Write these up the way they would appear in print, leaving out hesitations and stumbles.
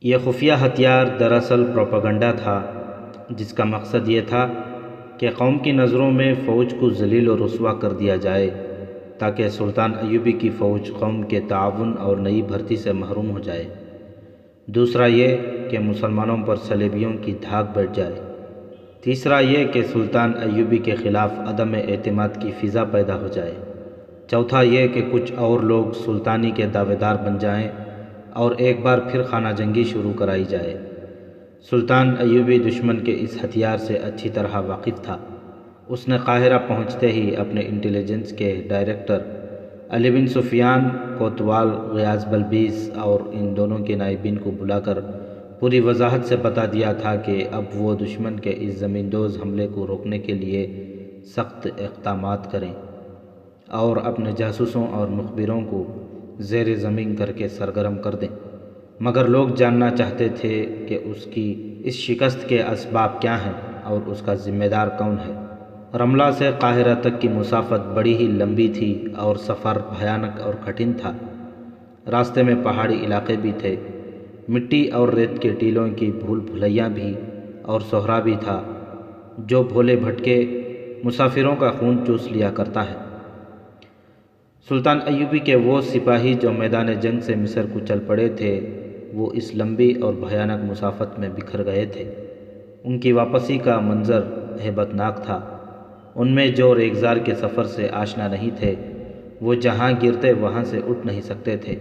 یہ خفیہ ہتھیار دراصل پروپیگنڈا تھا، جس کا مقصد یہ تھا کہ قوم کی نظروں میں فوج کو ذلیل و رسوا کر دیا جائے تاکہ سلطان ایوبی کی فوج قوم کے تعاون اور نئی بھرتی سے محروم ہو جائے۔ دوسرا یہ کہ مسلمانوں پر صلیبیوں کی دھاک بیٹھ جائے۔ تیسرا یہ کہ سلطان ایوبی کے خلاف عدم اعتماد کی فضا پیدا ہو جائے۔ چوتھا یہ کہ کچھ اور لوگ سلطانی کے دعوے دار بن جائیں اور ایک بار پھر خانہ جنگی شروع کرائی جائے۔ سلطان ایوبی دشمن کے اس ہتھیار سے اچھی طرح واقف تھا۔ اس نے قاہرہ پہنچتے ہی اپنے انٹیلیجنس کے ڈائریکٹر علی بن سفیان، کوتوال، غیاث بلبیس اور ان دونوں کے نائبین کو بلا کر پوری وضاحت سے بتا دیا تھا کہ اب وہ دشمن کے اس زمیندوز حملے کو روکنے کے لیے سخت اقدامات کریں اور اپنے جاسوسوں اور مخبروں کو زیر زمین کر کے سرگرم کر دیں، مگر لوگ جاننا چاہتے تھے کہ اس کی اس شکست کے اسباب کیا ہیں اور اس کا ذمہ دار کون ہے۔ رملہ سے قاہرہ تک کی مسافت بڑی ہی لمبی تھی اور سفر بھیانک اور کٹھن تھا۔ راستے میں پہاڑی علاقے بھی تھے، مٹی اور ریت کے ٹیلوں کی بھول بھلیاں بھی اور صحرا بھی تھا جو بھولے بھٹکے مسافروں کا خون چوس لیا کرتا ہے۔ سلطان ایوبی کے وہ سپاہی جو میدان جنگ سے مصر کو چل پڑے تھے، وہ اس لمبی اور بھیانک مسافت میں بکھر گئے تھے۔ ان کی واپسی کا منظر ہیبت ناک تھا۔ ان میں جو ریگزار کے سفر سے آشنا نہیں تھے، وہ جہاں گرتے وہاں سے اٹھ نہیں سکتے تھے۔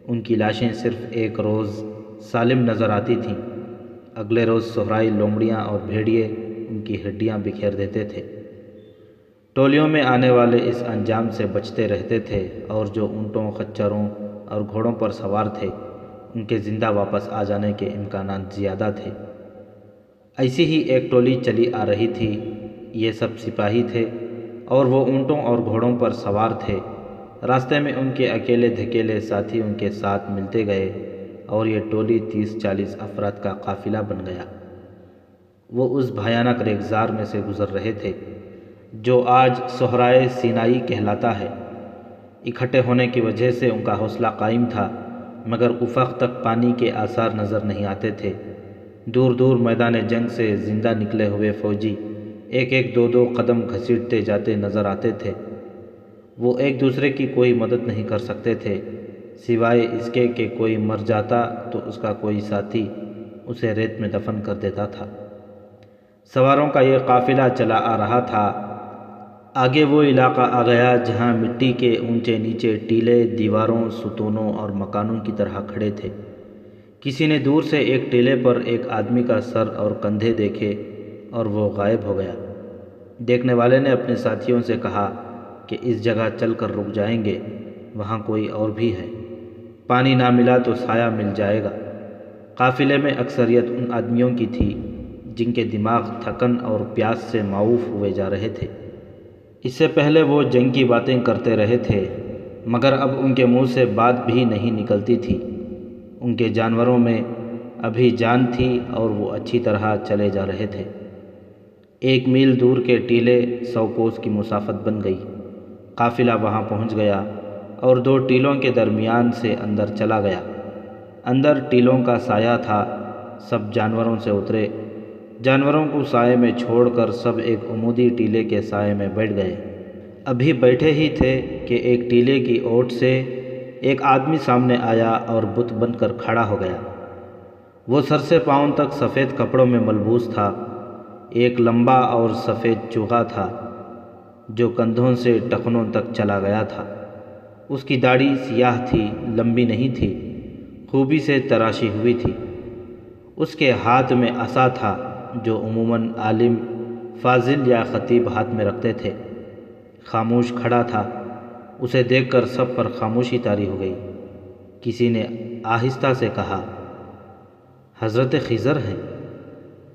ان کی لاشیں صرف ایک روز سالم نظر آتی تھیں، اگلے روز صحرائی لومڑیاں اور بھیڑیے ان کی ہڈیاں بکھیر دیتے تھے۔ ٹولیوں میں آنے والے اس انجام سے بچتے رہتے تھے اور جو اونٹوں، خچروں اور گھوڑوں پر سوار تھے، ان کے زندہ واپس آ جانے کے امکانات زیادہ تھے۔ ایسی ہی ایک ٹولی چلی آ رہی تھی۔ یہ سب سپاہی تھے اور وہ اونٹوں اور گھوڑوں پر سوار تھے۔ راستے میں ان کے اکیلے دھکیلے ساتھی ان کے ساتھ ملتے گئے اور یہ ٹولی 30-40 افراد کا قافلہ بن گیا۔ وہ اس بھیانک ریگزار میں سے گزر رہے تھے جو آج صحرائے سینائی کہلاتا ہے۔ اکٹھے ہونے کی وجہ سے ان کا حوصلہ قائم تھا، مگر افق تک پانی کے آثار نظر نہیں آتے تھے۔ دور دور میدان جنگ سے زندہ نکلے ہوئے فوجی ایک ایک دو دو قدم گھسیٹتے جاتے نظر آتے تھے۔ وہ ایک دوسرے کی کوئی مدد نہیں کر سکتے تھے، سوائے اس کے کہ کوئی مر جاتا تو اس کا کوئی ساتھی اسے ریت میں دفن کر دیتا تھا۔ سواروں کا یہ قافلہ چلا آ رہا تھا۔ آگے وہ علاقہ آ گیا جہاں مٹی کے اونچے نیچے ٹیلے دیواروں، ستونوں اور مکانوں کی طرح کھڑے تھے۔ کسی نے دور سے ایک ٹیلے پر ایک آدمی کا سر اور کندھے دیکھے اور وہ غائب ہو گیا۔ دیکھنے والے نے اپنے ساتھیوں سے کہا کہ اس جگہ چل کر رک جائیں گے، وہاں کوئی اور بھی ہے، پانی نہ ملا تو سایہ مل جائے گا۔ قافلے میں اکثریت ان آدمیوں کی تھی جن کے دماغ تھکن اور پیاس سے معوف ہوئے جا رہے تھے۔ اس سے پہلے وہ جنگ کی باتیں کرتے رہے تھے، مگر اب ان کے منہ سے بات بھی نہیں نکلتی تھی۔ ان کے جانوروں میں ابھی جان تھی اور وہ اچھی طرح چلے جا رہے تھے۔ 1 میل دور کے ٹیلے 100 کوس کی مسافت بن گئی۔ قافلہ وہاں پہنچ گیا اور 2 ٹیلوں کے درمیان سے اندر چلا گیا۔ اندر ٹیلوں کا سایہ تھا۔ سب جانوروں سے اترے۔ جانوروں کو سائے میں چھوڑ کر سب ایک عمودی ٹیلے کے سائے میں بیٹھ گئے۔ ابھی بیٹھے ہی تھے کہ ایک ٹیلے کی اوٹ سے ایک آدمی سامنے آیا اور بت بن کر کھڑا ہو گیا۔ وہ سر سے پاؤں تک سفید کپڑوں میں ملبوس تھا۔ ایک لمبا اور سفید چوغا تھا جو کندھوں سے ٹخنوں تک چلا گیا تھا۔ اس کی داڑھی سیاہ تھی، لمبی نہیں تھی، خوبی سے تراشی ہوئی تھی۔ اس کے ہاتھ میں عصا تھا جو عموماً عالم، فاضل یا خطیب ہاتھ میں رکھتے تھے۔ خاموش کھڑا تھا۔ اسے دیکھ کر سب پر خاموشی طاری ہو گئی۔ کسی نے آہستہ سے کہا، حضرت خضر ہیں۔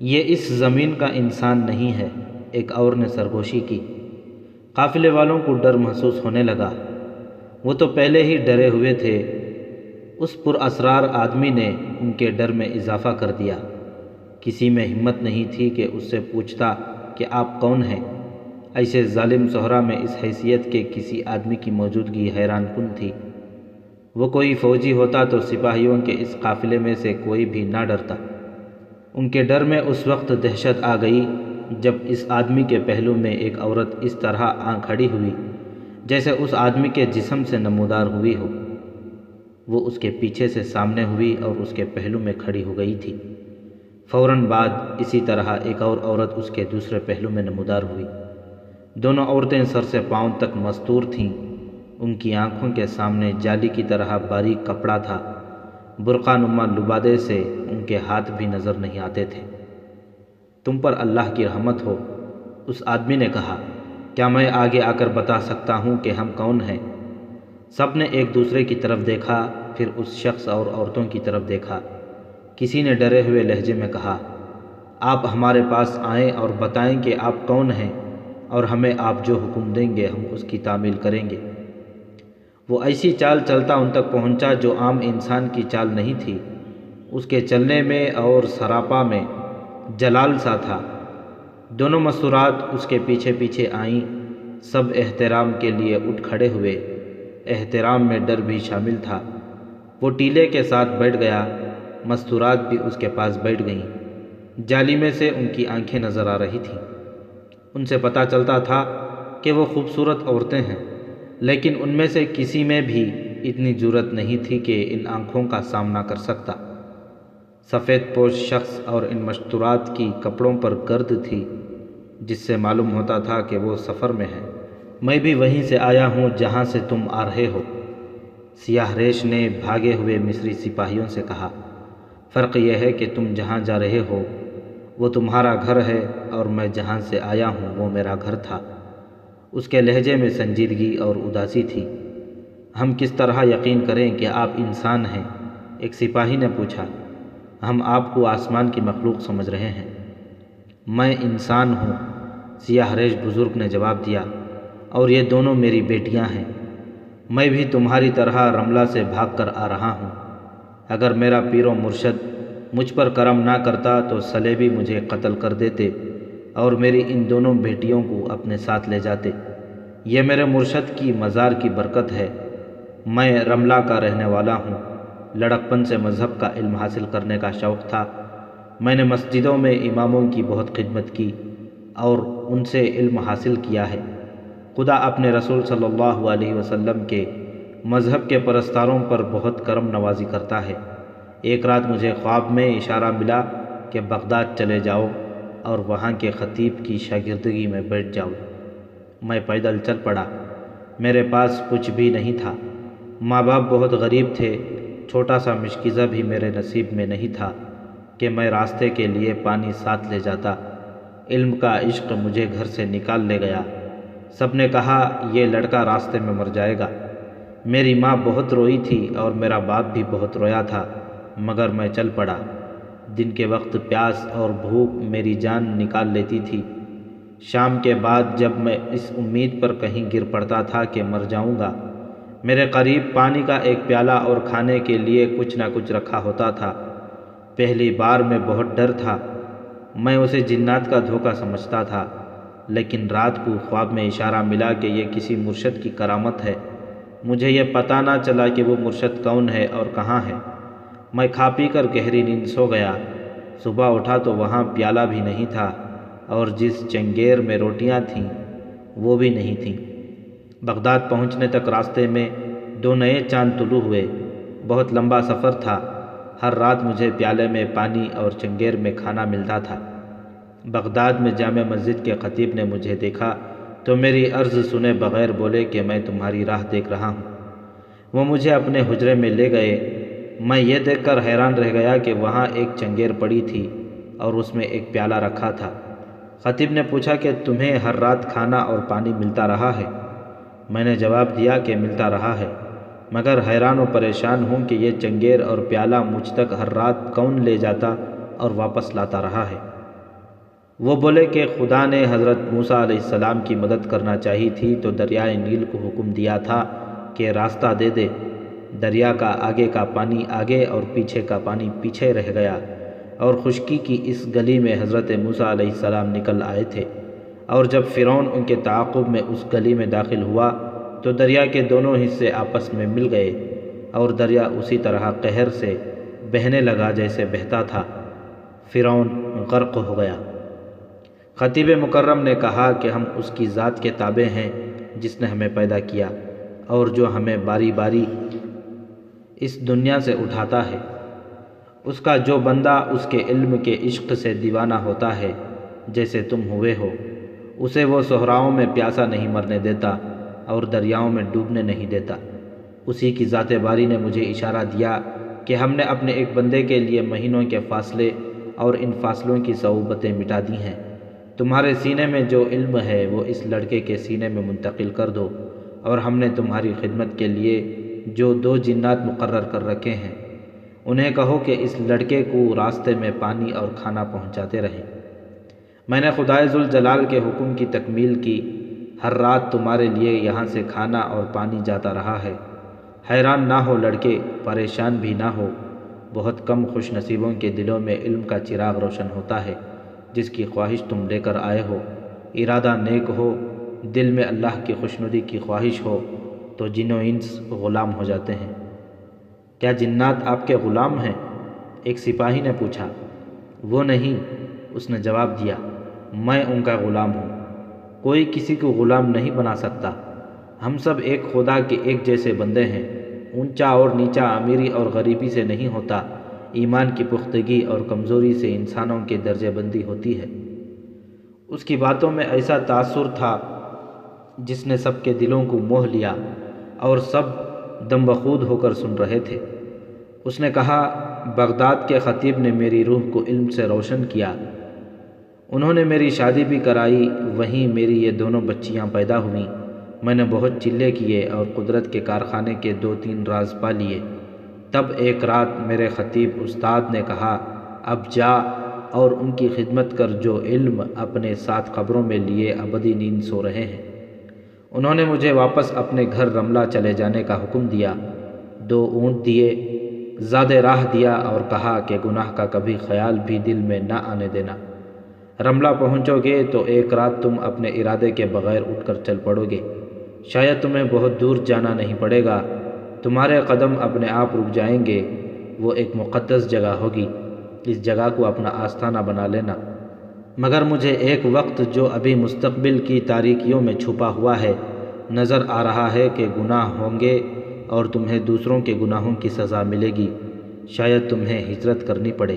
یہ اس زمین کا انسان نہیں ہے، ایک اور نے سرگوشی کی۔ قافلے والوں کو ڈر محسوس ہونے لگا۔ وہ تو پہلے ہی ڈرے ہوئے تھے، اس پراسرار آدمی نے ان کے ڈر میں اضافہ کر دیا۔ کسی میں ہمت نہیں تھی کہ اس سے پوچھتا کہ آپ کون ہیں۔ ایسے ظالم صحرا میں اس حیثیت کے کسی آدمی کی موجودگی حیران کن تھی۔ وہ کوئی فوجی ہوتا تو سپاہیوں کے اس قافلے میں سے کوئی بھی نہ ڈرتا۔ ان کے ڈر میں اس وقت دہشت آ گئی جب اس آدمی کے پہلو میں ایک عورت اس طرح آ کھڑی ہوئی جیسے اس آدمی کے جسم سے نمودار ہوئی ہو۔ وہ اس کے پیچھے سے سامنے ہوئی اور اس کے پہلو میں کھڑی ہو گئی تھی۔ فوراً بعد اسی طرح ایک اور عورت اس کے دوسرے پہلو میں نمودار ہوئی۔ دونوں عورتیں سر سے پاؤں تک مستور تھیں۔ ان کی آنکھوں کے سامنے جالی کی طرح باریک کپڑا تھا۔ برقع نما لبادے سے ان کے ہاتھ بھی نظر نہیں آتے تھے۔ تم پر اللہ کی رحمت ہو، اس آدمی نے کہا، کیا میں آگے آ کر بتا سکتا ہوں کہ ہم کون ہیں؟ سب نے ایک دوسرے کی طرف دیکھا، پھر اس شخص اور عورتوں کی طرف دیکھا۔ کسی نے ڈرے ہوئے لہجے میں کہا، آپ ہمارے پاس آئیں اور بتائیں کہ آپ کون ہیں، اور ہمیں آپ جو حکم دیں گے ہم اس کی تعمیل کریں گے۔ وہ ایسی چال چلتا ان تک پہنچا جو عام انسان کی چال نہیں تھی۔ اس کے چلنے میں اور سراپا میں جلال سا تھا۔ دونوں مستورات اس کے پیچھے پیچھے آئیں۔ سب احترام کے لیے اٹھ کھڑے ہوئے۔ احترام میں ڈر بھی شامل تھا۔ وہ ٹیلے کے ساتھ بیٹھ گیا۔ مستورات بھی اس کے پاس بیٹھ گئیں۔ جالی میں سے ان کی آنکھیں نظر آ رہی تھیں۔ ان سے پتہ چلتا تھا کہ وہ خوبصورت عورتیں ہیں، لیکن ان میں سے کسی میں بھی اتنی جرأت نہیں تھی کہ ان آنکھوں کا سامنا کر سکتا۔ سفید پوش شخص اور ان مستورات کی کپڑوں پر گرد تھی، جس سے معلوم ہوتا تھا کہ وہ سفر میں ہیں۔ میں بھی وہیں سے آیا ہوں جہاں سے تم آ رہے ہو، سیاہ ریش نے بھاگے ہوئے مصری سپاہیوں سے کہا۔ فرق یہ ہے کہ تم جہاں جا رہے ہو وہ تمہارا گھر ہے، اور میں جہاں سے آیا ہوں وہ میرا گھر تھا۔ اس کے لہجے میں سنجیدگی اور اداسی تھی۔ ہم کس طرح یقین کریں کہ آپ انسان ہیں؟ ایک سپاہی نے پوچھا۔ ہم آپ کو آسمان کی مخلوق سمجھ رہے ہیں۔ میں انسان ہوں، سیاہ ریش بزرگ نے جواب دیا، اور یہ دونوں میری بیٹیاں ہیں۔ میں بھی تمہاری طرح رملہ سے بھاگ کر آ رہا ہوں۔ اگر میرا پیر و مرشد مجھ پر کرم نہ کرتا تو صلیبی مجھے قتل کر دیتے اور میری ان دونوں بیٹیوں کو اپنے ساتھ لے جاتے۔ یہ میرے مرشد کی مزار کی برکت ہے۔ میں رملہ کا رہنے والا ہوں۔ لڑکپن سے مذہب کا علم حاصل کرنے کا شوق تھا۔ میں نے مسجدوں میں اماموں کی بہت خدمت کی اور ان سے علم حاصل کیا ہے۔ خدا اپنے رسول صلی اللہ علیہ وسلم کے مذہب کے پرستاروں پر بہت کرم نوازی کرتا ہے۔ ایک رات مجھے خواب میں اشارہ ملا کہ بغداد چلے جاؤ اور وہاں کے خطیب کی شاگردگی میں بیٹھ جاؤ۔ میں پیدل چل پڑا۔ میرے پاس کچھ بھی نہیں تھا۔ ماں باپ بہت غریب تھے۔ چھوٹا سا مشکیزہ بھی میرے نصیب میں نہیں تھا کہ میں راستے کے لیے پانی ساتھ لے جاتا۔ علم کا عشق مجھے گھر سے نکال لے گیا۔ سب نے کہا یہ لڑکا راستے میں مر جائے گا۔ میری ماں بہت روئی تھی اور میرا باپ بھی بہت رویا تھا، مگر میں چل پڑا۔ دن کے وقت پیاس اور بھوک میری جان نکال لیتی تھی۔ شام کے بعد جب میں اس امید پر کہیں گر پڑتا تھا کہ مر جاؤں گا، میرے قریب پانی کا ایک پیالہ اور کھانے کے لیے کچھ نہ کچھ رکھا ہوتا تھا۔ پہلی بار میں بہت ڈر تھا۔ میں اسے جنات کا دھوکہ سمجھتا تھا، لیکن رات کو خواب میں اشارہ ملا کہ یہ کسی مرشد کی کرامت ہے۔ مجھے یہ پتہ نہ چلا کہ وہ مرشد کون ہے اور کہاں ہے۔ میں کھا پی کر گہری نیند سو گیا۔ صبح اٹھا تو وہاں پیالہ بھی نہیں تھا، اور جس چنگیر میں روٹیاں تھیں وہ بھی نہیں تھیں۔ بغداد پہنچنے تک راستے میں 2 نئے چاند طلوع ہوئے۔ بہت لمبا سفر تھا۔ ہر رات مجھے پیالے میں پانی اور چنگیر میں کھانا ملتا تھا۔ بغداد میں جامع مسجد کے خطیب نے مجھے دیکھا تو میری عرض سنے بغیر بولے کہ میں تمہاری راہ دیکھ رہا ہوں۔ وہ مجھے اپنے حجرے میں لے گئے۔ میں یہ دیکھ کر حیران رہ گیا کہ وہاں ایک چنگیر پڑی تھی اور اس میں ایک پیالہ رکھا تھا۔ خطیب نے پوچھا کہ تمہیں ہر رات کھانا اور پانی ملتا رہا ہے؟ میں نے جواب دیا کہ ملتا رہا ہے، مگر حیران و پریشان ہوں کہ یہ چنگیر اور پیالہ مجھ تک ہر رات کون لے جاتا اور واپس لاتا رہا ہے؟ وہ بولے کہ خدا نے حضرت موسیٰ علیہ السلام کی مدد کرنا چاہی تھی تو دریائے نیل کو حکم دیا تھا کہ راستہ دے دے۔ دریا کا آگے کا پانی آگے اور پیچھے کا پانی پیچھے رہ گیا، اور خشکی کی اس گلی میں حضرت موسیٰ علیہ السلام نکل آئے تھے، اور جب فرعون ان کے تعاقب میں اس گلی میں داخل ہوا تو دریا کے دونوں حصے آپس میں مل گئے۔ اور دریا اسی طرح قہر سے بہنے لگا جیسے بہتا تھا۔ فرعون غرق ہو گیا۔ خطیب مکرم نے کہا کہ ہم اس کی ذات کے تابع ہیں جس نے ہمیں پیدا کیا اور جو ہمیں باری باری اس دنیا سے اٹھاتا ہے۔ اس کا جو بندہ اس کے علم کے عشق سے دیوانہ ہوتا ہے جیسے تم ہوئے ہو، اسے وہ صحراؤں میں پیاسا نہیں مرنے دیتا اور دریاؤں میں ڈوبنے نہیں دیتا۔ اسی کی ذات باری نے مجھے اشارہ دیا کہ ہم نے اپنے ایک بندے کے لیے مہینوں کے فاصلے اور ان فاصلوں کی صعوبتیں مٹا دی ہیں۔ تمہارے سینے میں جو علم ہے وہ اس لڑکے کے سینے میں منتقل کر دو، اور ہم نے تمہاری خدمت کے لیے جو 2 جنات مقرر کر رکھے ہیں انہیں کہو کہ اس لڑکے کو راستے میں پانی اور کھانا پہنچاتے رہیں۔ میں نے خدائے ذوالجلال کے حکم کی تکمیل کی۔ ہر رات تمہارے لیے یہاں سے کھانا اور پانی جاتا رہا ہے۔ حیران نہ ہو لڑکے، پریشان بھی نہ ہو۔ بہت کم خوش نصیبوں کے دلوں میں علم کا چراغ روشن ہوتا ہے۔ جس کی خواہش تم لے کر آئے ہو، ارادہ نیک ہو، دل میں اللہ کی خوشنودی کی خواہش ہو تو جن و انس غلام ہو جاتے ہیں۔ کیا جنات آپ کے غلام ہیں؟ ایک سپاہی نے پوچھا۔ وہ نہیں، اس نے جواب دیا، میں ان کا غلام ہوں۔ کوئی کسی کو غلام نہیں بنا سکتا۔ ہم سب ایک خدا کے ایک جیسے بندے ہیں۔ اونچا اور نیچا امیری اور غریبی سے نہیں ہوتا، ایمان کی پختگی اور کمزوری سے انسانوں کے درجہ بندی ہوتی ہے۔ اس کی باتوں میں ایسا تاثر تھا جس نے سب کے دلوں کو موہ لیا اور سب دم بخود ہو کر سن رہے تھے۔ اس نے کہا، بغداد کے خطیب نے میری روح کو علم سے روشن کیا۔ انہوں نے میری شادی بھی کرائی، وہیں میری یہ دونوں بچیاں پیدا ہوئیں۔ میں نے بہت چلے کیے اور قدرت کے کارخانے کے 2-3 راز پا لیے۔ تب ایک رات میرے خطیب استاد نے کہا، اب جا اور ان کی خدمت کر جو علم اپنے ساتھ قبروں میں لیے ابدی نیند سو رہے ہیں۔ انہوں نے مجھے واپس اپنے گھر رملہ چلے جانے کا حکم دیا، 2 اونٹ دیے، زاد راہ دیا اور کہا کہ گناہ کا کبھی خیال بھی دل میں نہ آنے دینا۔ رملہ پہنچو گے تو ایک رات تم اپنے ارادے کے بغیر اٹھ کر چل پڑو گے۔ شاید تمہیں بہت دور جانا نہیں پڑے گا، تمہارے قدم اپنے آپ رک جائیں گے۔ وہ ایک مقدس جگہ ہوگی، اس جگہ کو اپنا آستانہ بنا لینا۔ مگر مجھے ایک وقت جو ابھی مستقبل کی تاریکیوں میں چھپا ہوا ہے نظر آ رہا ہے کہ گناہ ہوں گے اور تمہیں دوسروں کے گناہوں کی سزا ملے گی۔ شاید تمہیں ہجرت کرنی پڑے۔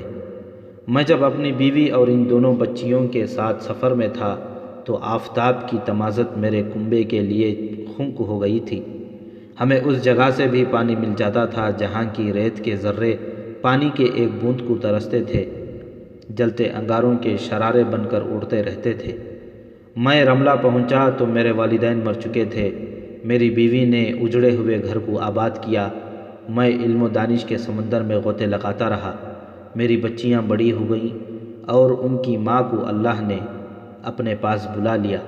میں جب اپنی بیوی اور ان دونوں بچیوں کے ساتھ سفر میں تھا تو آفتاب کی تمازت میرے کنبے کے لیے خنک ہو گئی تھی۔ ہمیں اس جگہ سے بھی پانی مل جاتا تھا جہاں کی ریت کے ذرے پانی کے ایک بوند کو ترستے تھے، جلتے انگاروں کے شرارے بن کر اڑتے رہتے تھے۔ میں رملہ پہنچا تو میرے والدین مر چکے تھے۔ میری بیوی نے اجڑے ہوئے گھر کو آباد کیا۔ میں علم و دانش کے سمندر میں غوطے لگاتا رہا۔ میری بچیاں بڑی ہو گئیں اور ان کی ماں کو اللہ نے اپنے پاس بلا لیا۔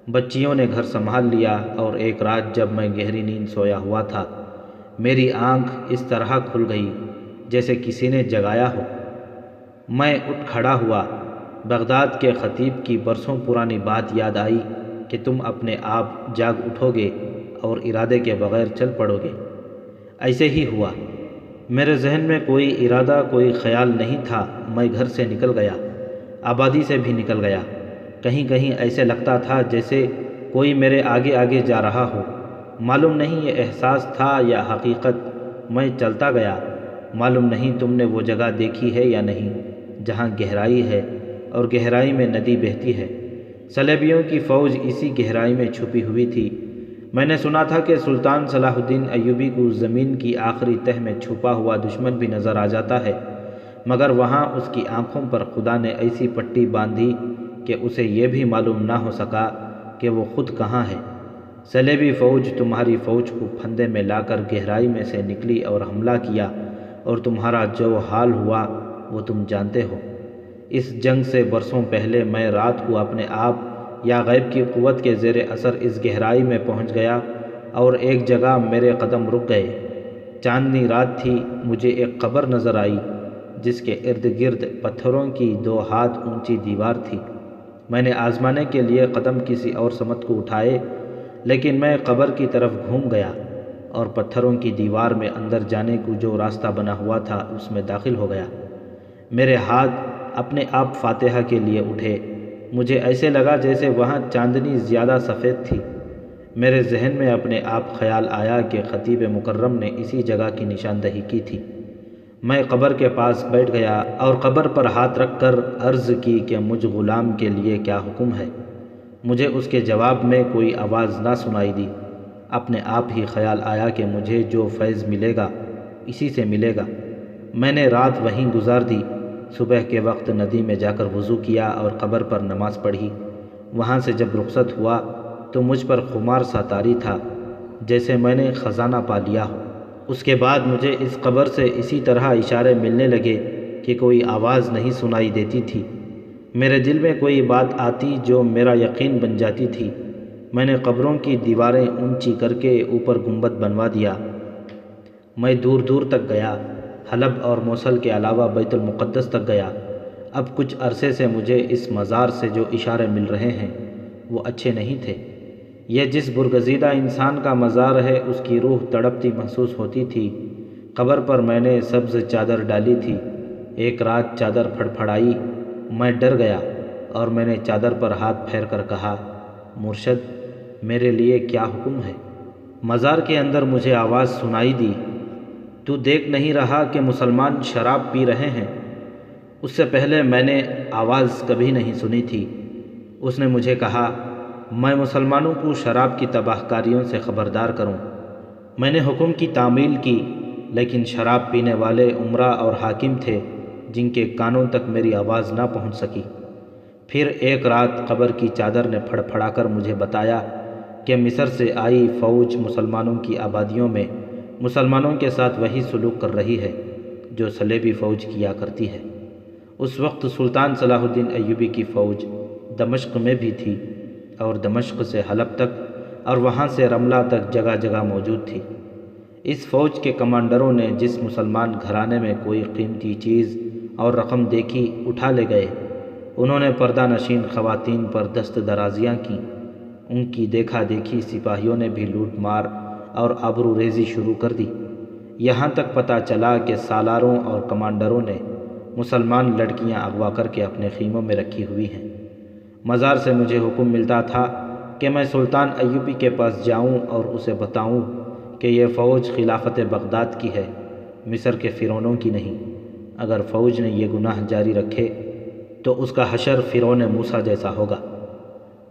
بچیوں نے گھر سنبھال لیا اور ایک رات جب میں گہری نیند سویا ہوا تھا، میری آنکھ اس طرح کھل گئی جیسے کسی نے جگایا ہو۔ میں اٹھ کھڑا ہوا۔ بغداد کے خطیب کی برسوں پرانی بات یاد آئی کہ تم اپنے آپ جاگ اٹھو گے اور ارادے کے بغیر چل پڑو گے۔ ایسے ہی ہوا۔ میرے ذہن میں کوئی ارادہ، کوئی خیال نہیں تھا۔ میں گھر سے نکل گیا، آبادی سے بھی نکل گیا۔ کہیں کہیں ایسے لگتا تھا جیسے کوئی میرے آگے آگے جا رہا ہو۔ معلوم نہیں یہ احساس تھا یا حقیقت۔ میں چلتا گیا۔ معلوم نہیں تم نے وہ جگہ دیکھی ہے یا نہیں جہاں گہرائی ہے اور گہرائی میں ندی بہتی ہے۔ صلیبیوں کی فوج اسی گہرائی میں چھپی ہوئی تھی۔ میں نے سنا تھا کہ سلطان صلاح الدین ایوبی کو زمین کی آخری تہ میں چھپا ہوا دشمن بھی نظر آ جاتا ہے، مگر وہاں اس کی آنکھوں پر خدا نے ایسی پٹی باندھی کہ اسے یہ بھی معلوم نہ ہو سکا کہ وہ خود کہاں ہے۔ صلیبی فوج تمہاری فوج کو پھندے میں لا کر گہرائی میں سے نکلی اور حملہ کیا، اور تمہارا جو حال ہوا وہ تم جانتے ہو۔ اس جنگ سے برسوں پہلے میں رات کو اپنے آپ یا غیب کی قوت کے زیر اثر اس گہرائی میں پہنچ گیا اور ایک جگہ میرے قدم رک گئے۔ چاندنی رات تھی۔ مجھے ایک قبر نظر آئی جس کے ارد گرد پتھروں کی 2 ہاتھ اونچی دیوار تھی۔ میں نے آزمانے کے لیے قدم کسی اور سمت کو اٹھائے، لیکن میں قبر کی طرف گھوم گیا۔ اور پتھروں کی دیوار میں اندر جانے کو جو راستہ بنا ہوا تھا اس میں داخل ہو گیا۔ میرے ہاتھ اپنے آپ فاتحہ کے لیے اٹھے۔ مجھے ایسے لگا جیسے وہاں چاندنی زیادہ سفید تھی۔ میرے ذہن میں اپنے آپ خیال آیا کہ خطیب مکرم نے اسی جگہ کی نشاندہی کی تھی۔ میں قبر کے پاس بیٹھ گیا اور قبر پر ہاتھ رکھ کر عرض کی کہ مجھ غلام کے لیے کیا حکم ہے۔ مجھے اس کے جواب میں کوئی آواز نہ سنائی دی۔ اپنے آپ ہی خیال آیا کہ مجھے جو فیض ملے گا اسی سے ملے گا۔ میں نے رات وہیں گزار دی۔ صبح کے وقت ندی میں جا کر وضو کیا اور قبر پر نماز پڑھی۔ وہاں سے جب رخصت ہوا تو مجھ پر خمار سا طاری تھا، جیسے میں نے خزانہ پا لیا ہو۔ اس کے بعد مجھے اس قبر سے اسی طرح اشارے ملنے لگے کہ کوئی آواز نہیں سنائی دیتی تھی۔ میرے دل میں کوئی بات آتی جو میرا یقین بن جاتی تھی۔ میں نے قبروں کی دیواریں اونچی کر کے اوپر گنبد بنوا دیا۔ میں دور دور تک گیا، حلب اور موصل کے علاوہ بیت المقدس تک گیا۔ اب کچھ عرصے سے مجھے اس مزار سے جو اشارے مل رہے ہیں وہ اچھے نہیں تھے۔ یہ جس برگزیدہ انسان کا مزار ہے اس کی روح تڑپتی محسوس ہوتی تھی۔ قبر پر میں نے سبز چادر ڈالی تھی۔ ایک رات چادر پھڑپھڑائی، میں ڈر گیا اور میں نے چادر پر ہاتھ پھیر کر کہا، مرشد میرے لیے کیا حکم ہے؟ مزار کے اندر مجھے آواز سنائی دی، تو دیکھ نہیں رہا کہ مسلمان شراب پی رہے ہیں؟ اس سے پہلے میں نے آواز کبھی نہیں سنی تھی۔ اس نے مجھے کہا، میں مسلمانوں کو شراب کی تباہ کاریوں سے خبردار کروں۔ میں نے حکم کی تعمیل کی، لیکن شراب پینے والے امراء اور حاکم تھے جن کے کانوں تک میری آواز نہ پہنچ سکی۔ پھر ایک رات قبر کی چادر نے پھڑ پھڑا کر مجھے بتایا کہ مصر سے آئی فوج مسلمانوں کی آبادیوں میں مسلمانوں کے ساتھ وہی سلوک کر رہی ہے جو صلیبی فوج کیا کرتی ہے۔ اس وقت سلطان صلاح الدین ایوبی کی فوج دمشق میں بھی تھی اور دمشق سے حلب تک اور وہاں سے رملہ تک جگہ جگہ موجود تھی۔ اس فوج کے کمانڈروں نے جس مسلمان گھرانے میں کوئی قیمتی چیز اور رقم دیکھی اٹھا لے گئے۔ انہوں نے پردہ نشین خواتین پر دست درازیاں کیں۔ ان کی دیکھا دیکھی سپاہیوں نے بھی لوٹ مار اور آبرو ریزی شروع کر دی۔ یہاں تک پتہ چلا کہ سالاروں اور کمانڈروں نے مسلمان لڑکیاں اغوا کر کے اپنے خیموں میں رکھی ہوئی ہیں۔ مزار سے مجھے حکم ملتا تھا کہ میں سلطان ایوبی کے پاس جاؤں اور اسے بتاؤں کہ یہ فوج خلافت بغداد کی ہے، مصر کے فرعونوں کی نہیں۔ اگر فوج نے یہ گناہ جاری رکھے تو اس کا حشر فرعون موسیٰ جیسا ہوگا۔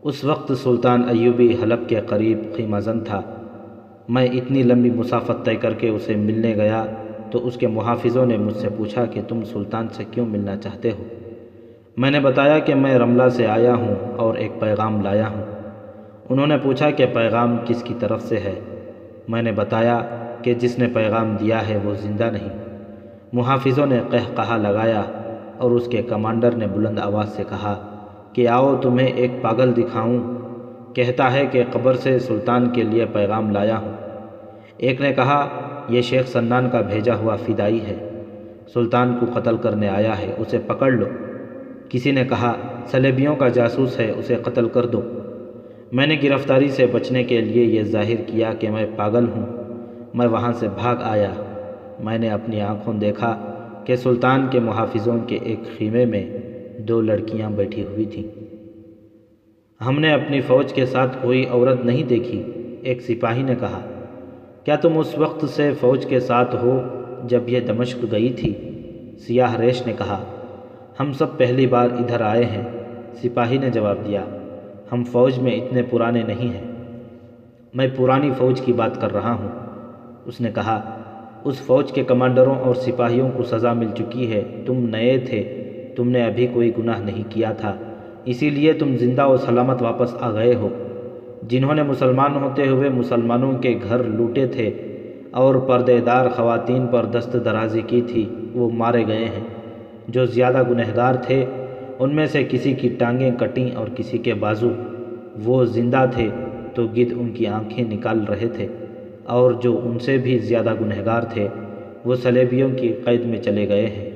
اس وقت سلطان ایوبی حلب کے قریب خیمہ زن تھا۔ میں اتنی لمبی مسافت طے کر کے اسے ملنے گیا تو اس کے محافظوں نے مجھ سے پوچھا کہ تم سلطان سے کیوں ملنا چاہتے ہو؟ میں نے بتایا کہ میں رملہ سے آیا ہوں اور ایک پیغام لایا ہوں۔ انہوں نے پوچھا کہ پیغام کس کی طرف سے ہے؟ میں نے بتایا کہ جس نے پیغام دیا ہے وہ زندہ نہیں۔ محافظوں نے قہقہا لگایا اور اس کے کمانڈر نے بلند آواز سے کہا کہ آؤ تمہیں ایک پاگل دکھاؤں، کہتا ہے کہ قبر سے سلطان کے لیے پیغام لایا ہوں۔ ایک نے کہا یہ شیخ سنان کا بھیجا ہوا فدائی ہے، سلطان کو قتل کرنے آیا ہے، اسے پکڑ لو۔ کسی نے کہا صلیبیوں کا جاسوس ہے، اسے قتل کر دو۔ میں نے گرفتاری سے بچنے کے لیے یہ ظاہر کیا کہ میں پاگل ہوں۔ میں وہاں سے بھاگ آیا۔ میں نے اپنی آنکھوں دیکھا کہ سلطان کے محافظوں کے ایک خیمے میں 2 لڑکیاں بیٹھی ہوئی تھیں۔ ہم نے اپنی فوج کے ساتھ کوئی عورت نہیں دیکھی، ایک سپاہی نے کہا۔ کیا تم اس وقت سے فوج کے ساتھ ہو جب یہ دمشق گئی تھی؟ سیاہ ریش نے کہا۔ ہم سب پہلی بار ادھر آئے ہیں، سپاہی نے جواب دیا۔ ہم فوج میں اتنے پرانے نہیں ہیں۔ میں پرانی فوج کی بات کر رہا ہوں، اس نے کہا۔ اس فوج کے کمانڈروں اور سپاہیوں کو سزا مل چکی ہے، تم نئے تھے، تم نے ابھی کوئی گناہ نہیں کیا تھا، اسی لیے تم زندہ و سلامت واپس آ گئے ہو۔ جنہوں نے مسلمان ہوتے ہوئے مسلمانوں کے گھر لوٹے تھے اور پردے دار خواتین پر دست درازی کی تھی وہ مارے گئے ہیں۔ جو زیادہ گنہگار تھے ان میں سے کسی کی ٹانگیں کٹیں اور کسی کے بازو، وہ زندہ تھے تو گدھ ان کی آنکھیں نکال رہے تھے، اور جو ان سے بھی زیادہ گنہگار تھے وہ صلیبیوں کی قید میں چلے گئے ہیں،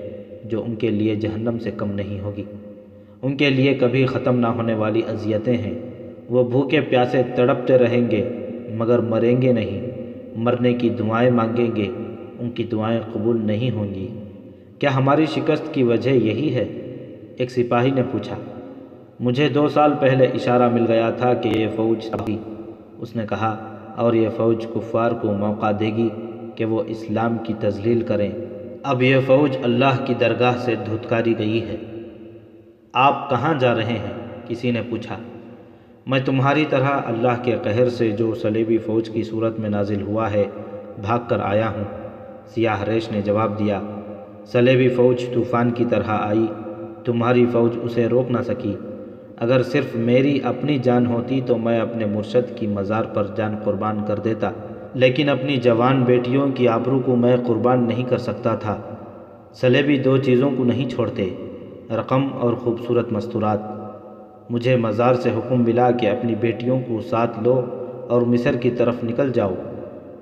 جو ان کے لیے جہنم سے کم نہیں ہوگی۔ ان کے لیے کبھی ختم نہ ہونے والی اذیتیں ہیں، وہ بھوکے پیاسے تڑپتے رہیں گے مگر مریں گے نہیں، مرنے کی دعائیں مانگیں گے ان کی دعائیں قبول نہیں ہوں گی۔ کیا ہماری شکست کی وجہ یہی ہے؟ ایک سپاہی نے پوچھا۔ مجھے 2 سال پہلے اشارہ مل گیا تھا کہ یہ فوج ہوگی، اس نے کہا، اور یہ فوج کفار کو موقع دے گی کہ وہ اسلام کی تذلیل کریں۔ اب یہ فوج اللہ کی درگاہ سے دھتکاری گئی ہے۔ آپ کہاں جا رہے ہیں؟ کسی نے پوچھا۔ میں تمہاری طرح اللہ کے قہر سے جو صلیبی فوج کی صورت میں نازل ہوا ہے بھاگ کر آیا ہوں، سیاہ ریش نے جواب دیا۔ صلیبی فوج طوفان کی طرح آئی، تمہاری فوج اسے روک نہ سکی۔ اگر صرف میری اپنی جان ہوتی تو میں اپنے مرشد کی مزار پر جان قربان کر دیتا، لیکن اپنی جوان بیٹیوں کی آبرو کو میں قربان نہیں کر سکتا تھا۔ صلیبی 2 چیزوں کو نہیں چھوڑتے، رقم اور خوبصورت مستورات۔ مجھے مزار سے حکم ملا کہ اپنی بیٹیوں کو ساتھ لو اور مصر کی طرف نکل جاؤ۔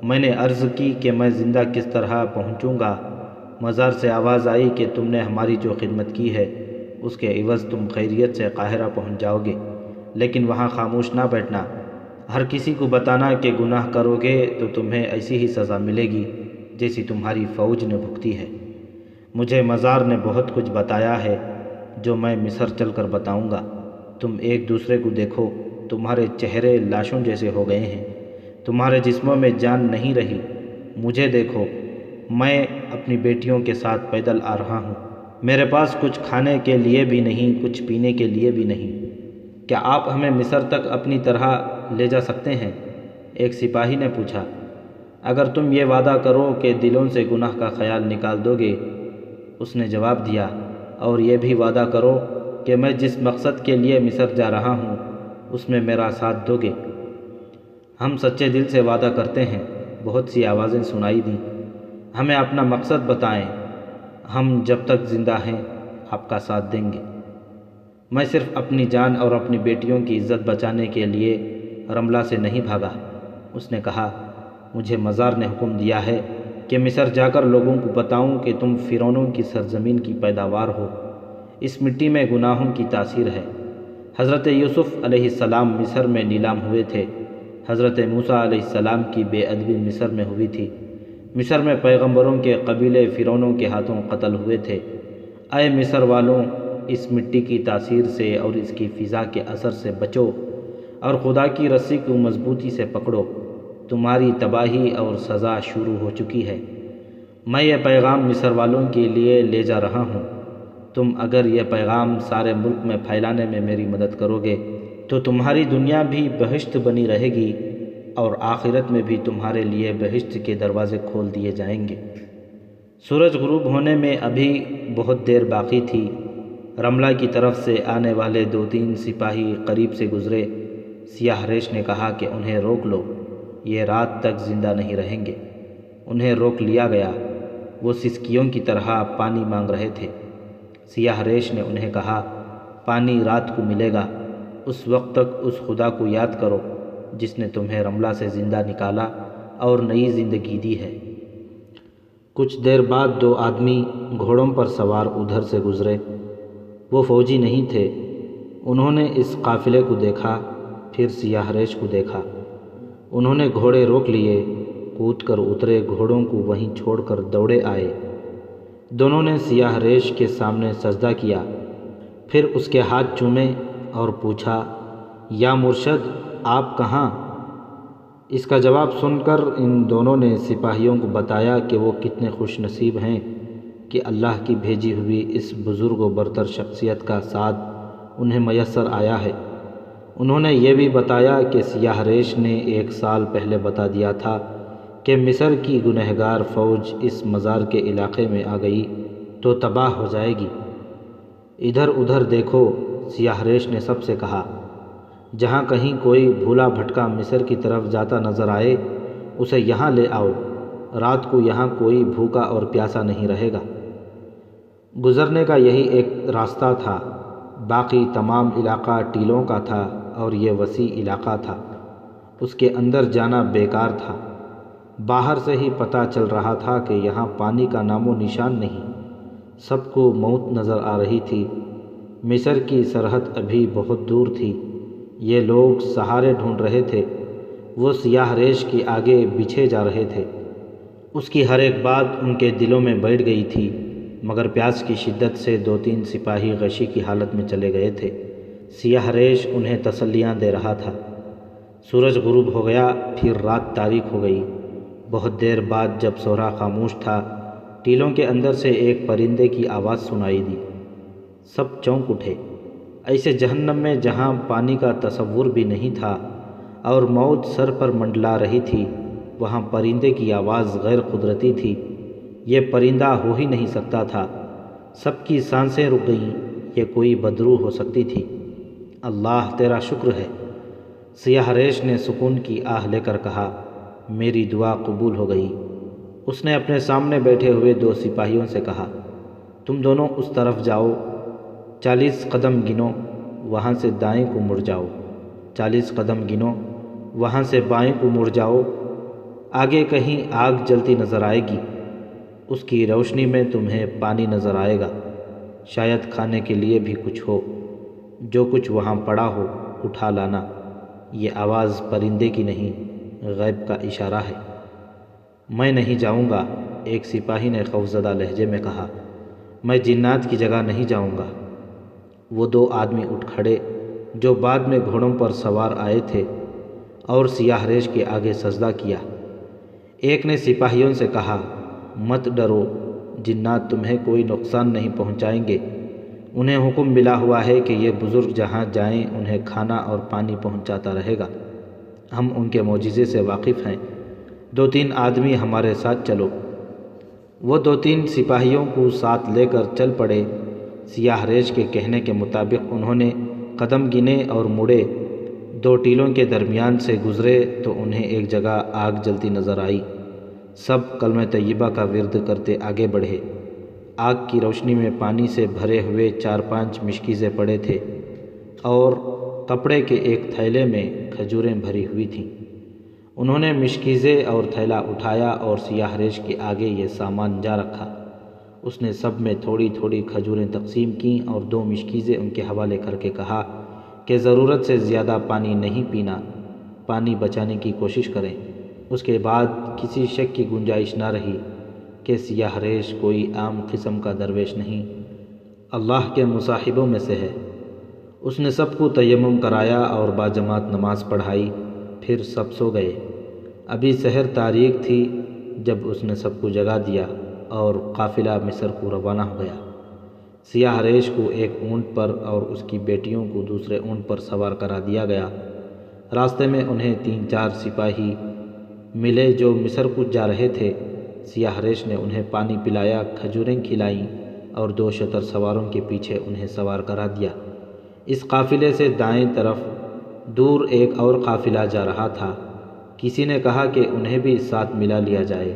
میں نے عرض کی کہ میں زندہ کس طرح پہنچوں گا۔ مزار سے آواز آئی کہ تم نے ہماری جو خدمت کی ہے اس کے عوض تم خیریت سے قاہرہ پہنچ جاؤ گے، لیکن وہاں خاموش نہ بیٹھنا۔ ہر کسی کو بتانا کہ گناہ کرو گے تو تمہیں ایسی ہی سزا ملے گی جیسی تمہاری فوج نے بھگتی ہے۔ مجھے مزار نے بہت کچھ بتایا ہے جو میں مصر چل کر بتاؤں گا۔ تم ایک دوسرے کو دیکھو، تمہارے چہرے لاشوں جیسے ہو گئے ہیں، تمہارے جسموں میں جان نہیں رہی۔ مجھے دیکھو، میں اپنی بیٹیوں کے ساتھ پیدل آ رہا ہوں، میرے پاس کچھ کھانے کے لیے بھی نہیں، کچھ پینے کے لیے بھی نہیں۔ کیا آپ ہمیں مصر تک اپنی طرح لے جا سکتے ہیں؟ ایک سپاہی نے پوچھا۔ اگر تم یہ وعدہ کرو کہ دلوں سے گناہ کا خیال نکال دو گے، اس نے جواب دیا، اور یہ بھی وعدہ کرو کہ میں جس مقصد کے لیے مصر جا رہا ہوں اس میں میرا ساتھ دو گے۔ ہم سچے دل سے وعدہ کرتے ہیں، بہت سی آوازیں سنائی دیں۔ ہمیں اپنا مقصد بتائیں، ہم جب تک زندہ ہیں آپ کا ساتھ دیں گے۔ میں صرف اپنی جان اور اپنی بیٹیوں کی عزت بچانے کے لیے رملہ سے نہیں بھاگا، اس نے کہا۔ مجھے مزار نے حکم دیا ہے کہ مصر جا کر لوگوں کو بتاؤں کہ تم فرعونوں کی سرزمین کی پیداوار ہو، اس مٹی میں گناہوں کی تاثیر ہے۔ حضرت یوسف علیہ السلام مصر میں نیلام ہوئے تھے، حضرت موسیٰ علیہ السلام کی بے ادبی مصر میں ہوئی تھی، مصر میں پیغمبروں کے قبیلے فرعونوں کے ہاتھوں قتل ہوئے تھے۔ اے مصر والوں، اس مٹی کی تاثیر سے اور اس کی فضا کے اثر سے بچو اور خدا کی رسی کو مضبوطی سے پکڑو، تمہاری تباہی اور سزا شروع ہو چکی ہے۔ میں یہ پیغام مصر والوں کے لیے لے جا رہا ہوں۔ تم اگر یہ پیغام سارے ملک میں پھیلانے میں میری مدد کرو گے تو تمہاری دنیا بھی بہشت بنی رہے گی اور آخرت میں بھی تمہارے لیے بہشت کے دروازے کھول دیے جائیں گے۔ سورج غروب ہونے میں ابھی بہت دیر باقی تھی۔ رملہ کی طرف سے آنے والے 2-3 سپاہی قریب سے گزرے۔ سیاہ ریش نے کہا کہ انہیں روک لو، یہ رات تک زندہ نہیں رہیں گے۔ انہیں روک لیا گیا، وہ سسکیوں کی طرح پانی مانگ رہے تھے۔ سیاہ ریش نے انہیں کہا، پانی رات کو ملے گا، اس وقت تک اس خدا کو یاد کرو جس نے تمہیں رملہ سے زندہ نکالا اور نئی زندگی دی ہے۔ کچھ دیر بعد 2 آدمی گھوڑوں پر سوار ادھر سے گزرے۔ وہ فوجی نہیں تھے۔ انہوں نے اس قافلے کو دیکھا، پھر سیاہ ریش کو دیکھا۔ انہوں نے گھوڑے روک لیے، کود کر اترے، گھوڑوں کو وہیں چھوڑ کر دوڑے آئے۔ دونوں نے سیاہ ریش کے سامنے سجدہ کیا، پھر اس کے ہاتھ چومے اور پوچھا، یا مرشد آپ کہاں؟ اس کا جواب سن کر ان دونوں نے سپاہیوں کو بتایا کہ وہ کتنے خوش نصیب ہیں کہ اللہ کی بھیجی ہوئی اس بزرگ و برتر شخصیت کا ساتھ انہیں میسر آیا ہے۔ انہوں نے یہ بھی بتایا کہ سیاہ ریش نے 1 سال پہلے بتا دیا تھا کہ مصر کی گنہگار فوج اس مزار کے علاقے میں آ گئی تو تباہ ہو جائے گی۔ ادھر ادھر دیکھو، سیاہ ریش نے سب سے کہا۔ جہاں کہیں کوئی بھولا بھٹکا مصر کی طرف جاتا نظر آئے اسے یہاں لے آؤ، رات کو یہاں کوئی بھوکا اور پیاسا نہیں رہے گا۔ گزرنے کا یہی ایک راستہ تھا، باقی تمام علاقہ ٹیلوں کا تھا اور یہ وسیع علاقہ تھا، اس کے اندر جانا بیکار تھا۔ باہر سے ہی پتہ چل رہا تھا کہ یہاں پانی کا نام و نشان نہیں۔ سب کو موت نظر آ رہی تھی۔ مصر کی سرحد ابھی بہت دور تھی۔ یہ لوگ سہارے ڈھونڈ رہے تھے۔ وہ سیاہ ریش کے آگے بچھے جا رہے تھے۔ اس کی ہر ایک بات ان کے دلوں میں بیٹھ گئی تھی، مگر پیاس کی شدت سے 2-3 سپاہی غشی کی حالت میں چلے گئے تھے۔ سیاہ ریش انہیں تسلیاں دے رہا تھا۔ سورج غروب ہو گیا، پھر رات تاریک ہو گئی۔ بہت دیر بعد جب سورا خاموش تھا، ٹیلوں کے اندر سے ایک پرندے کی آواز سنائی دی۔ سب چونک اٹھے۔ ایسے جہنم میں جہاں پانی کا تصور بھی نہیں تھا اور موت سر پر منڈلا رہی تھی، وہاں پرندے کی آواز غیر قدرتی تھی۔ یہ پرندہ ہو ہی نہیں سکتا تھا۔ سب کی سانسیں رک گئیں۔ یہ کوئی بدروح ہو سکتی تھی۔ اللہ تیرا شکر ہے، سیاہ ریش نے سکون کی آہ لے کر کہا۔ میری دعا قبول ہو گئی۔ اس نے اپنے سامنے بیٹھے ہوئے 2 سپاہیوں سے کہا، تم دونوں اس طرف جاؤ، 40 قدم گنو، وہاں سے دائیں کو مڑ جاؤ۔ 40 قدم گنو، وہاں سے بائیں کو مڑ جاؤ۔ آگے کہیں آگ جلتی نظر آئے گی، اس کی روشنی میں تمہیں پانی نظر آئے گا، شاید کھانے کے لیے بھی کچھ ہو۔ جو کچھ وہاں پڑا ہو اٹھا لانا۔ یہ آواز پرندے کی نہیں، غیب کا اشارہ ہے۔ میں نہیں جاؤں گا، ایک سپاہی نے خوفزدہ لہجے میں کہا۔ میں جنات کی جگہ نہیں جاؤں گا۔ وہ 2 آدمی اٹھ کھڑے جو بعد میں گھوڑوں پر سوار آئے تھے اور سیاہ ریش کے آگے سجدہ کیا۔ ایک نے سپاہیوں سے کہا، مت ڈرو، جنات تمہیں کوئی نقصان نہیں پہنچائیں گے۔ انہیں حکم ملا ہوا ہے کہ یہ بزرگ جہاں جائیں انہیں کھانا اور پانی پہنچاتا رہے گا۔ ہم ان کے معجزے سے واقف ہیں۔ 2-3 آدمی ہمارے ساتھ چلو۔ وہ 2-3 سپاہیوں کو ساتھ لے کر چل پڑے۔ سیاہ ریش کے کہنے کے مطابق انہوں نے قدم گنے اور مڑے۔ 2 ٹیلوں کے درمیان سے گزرے تو انہیں ایک جگہ آگ جلتی نظر آئی۔ سب کلمہ طیبہ کا ورد کرتے آگے بڑھے۔ آگ کی روشنی میں پانی سے بھرے ہوئے 4-5 مشکیزیں پڑے تھے اور کپڑے کے ایک تھیلے میں کھجوریں بھری ہوئی تھیں۔ انہوں نے مشکیزیں اور تھیلا اٹھایا اور سیاہ ریش کے آگے یہ سامان جا رکھا۔ اس نے سب میں تھوڑی تھوڑی کھجوریں تقسیم کیں اور 2 مشکیزیں ان کے حوالے کر کے کہا کہ ضرورت سے زیادہ پانی نہیں پینا، پانی بچانے کی کوشش کریں۔ اس کے بعد کسی شک کی گنجائش نہ رہی کہ سیاہ ریش کوئی عام قسم کا درویش نہیں، اللہ کے مصاحبوں میں سے ہے۔ اس نے سب کو تیمم کرایا اور باجماعت نماز پڑھائی، پھر سب سو گئے۔ ابھی سحر تاریک تھی جب اس نے سب کو جگا دیا اور قافلہ مصر کو روانہ ہو گیا۔ سیاہ ریش کو ایک اونٹ پر اور اس کی بیٹیوں کو دوسرے اونٹ پر سوار کرا دیا گیا۔ راستے میں انہیں 3-4 سپاہی ملے جو مصر کو جا رہے تھے۔ سیاہ ریش نے انہیں پانی پلایا، کھجوریں کھلائیں اور 2 شتر سواروں کے پیچھے انہیں سوار کرا دیا۔ اس قافلے سے دائیں طرف دور ایک اور قافلہ جا رہا تھا۔ کسی نے کہا کہ انہیں بھی ساتھ ملا لیا جائے۔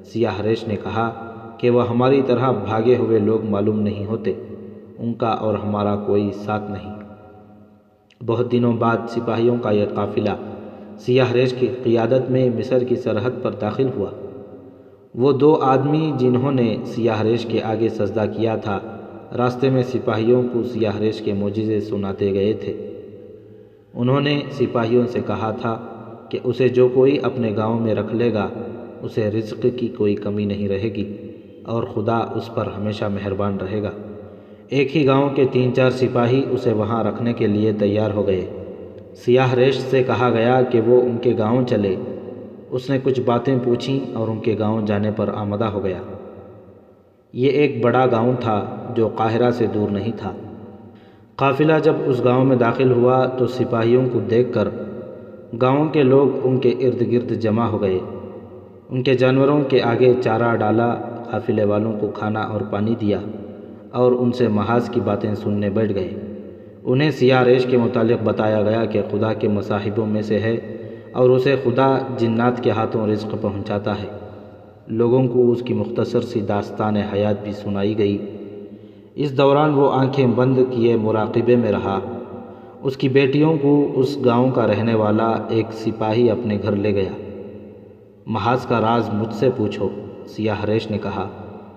سیاہ ریش نے کہا کہ وہ ہماری طرح بھاگے ہوئے لوگ معلوم نہیں ہوتے، ان کا اور ہمارا کوئی ساتھ نہیں۔ بہت دنوں بعد سپاہیوں کا یہ قافلہ سیاہ ریش کی قیادت میں مصر کی سرحد پر داخل ہوا۔ وہ 2 آدمی جنہوں نے سیاہ ریش کے آگے سجدہ کیا تھا، راستے میں سپاہیوں کو سیاہ ریش کے معجزے سناتے گئے تھے۔ انہوں نے سپاہیوں سے کہا تھا کہ اسے جو کوئی اپنے گاؤں میں رکھ لے گا اسے رزق کی کوئی کمی نہیں رہے گی اور خدا اس پر ہمیشہ مہربان رہے گا۔ ایک ہی گاؤں کے 3-4 سپاہی اسے وہاں رکھنے کے لیے تیار ہو گئے۔ سیاہ ریش سے کہا گیا کہ وہ ان کے گاؤں چلے۔ اس نے کچھ باتیں پوچھیں اور ان کے گاؤں جانے پر آمادہ ہو گیا۔ یہ ایک بڑا گاؤں تھا جو قاہرہ سے دور نہیں تھا۔ قافلہ جب اس گاؤں میں داخل ہوا تو سپاہیوں کو دیکھ کر گاؤں کے لوگ ان کے ارد گرد جمع ہو گئے۔ ان کے جانوروں کے آگے چارہ ڈالا، قافلے والوں کو کھانا اور پانی دیا اور ان سے محاذ کی باتیں سننے بیٹھ گئے۔ انہیں سیاہ ریش کے متعلق بتایا گیا کہ خدا کے مصاحبوں میں سے ہے اور اسے خدا جنات کے ہاتھوں رزق پہنچاتا ہے۔ لوگوں کو اس کی مختصر سی داستان حیات بھی سنائی گئی۔ اس دوران وہ آنکھیں بند کیے مراقبے میں رہا۔ اس کی بیٹیوں کو اس گاؤں کا رہنے والا ایک سپاہی اپنے گھر لے گیا۔ محاذ کا راز مجھ سے پوچھو، سیاہ ریش نے کہا۔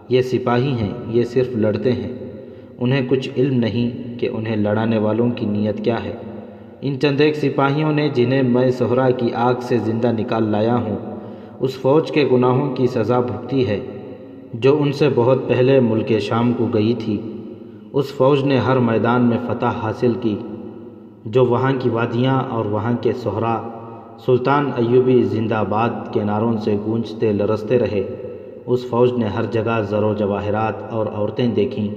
یہ سپاہی ہیں، یہ صرف لڑتے ہیں، انہیں کچھ علم نہیں کہ انہیں لڑانے والوں کی نیت کیا ہے۔ ان چند ایک سپاہیوں نے جنہیں میں صحرا کی آگ سے زندہ نکال لایا ہوں اس فوج کے گناہوں کی سزا بھگتی ہے جو ان سے بہت پہلے ملک شام کو گئی تھی۔ اس فوج نے ہر میدان میں فتح حاصل کی جو وہاں کی وادیاں اور وہاں کے صحرا سلطان ایوبی زندہ باد کے نعروں سے گونجتے لرزتے رہے۔ اس فوج نے ہر جگہ زر و جواہرات اور عورتیں دیکھیں۔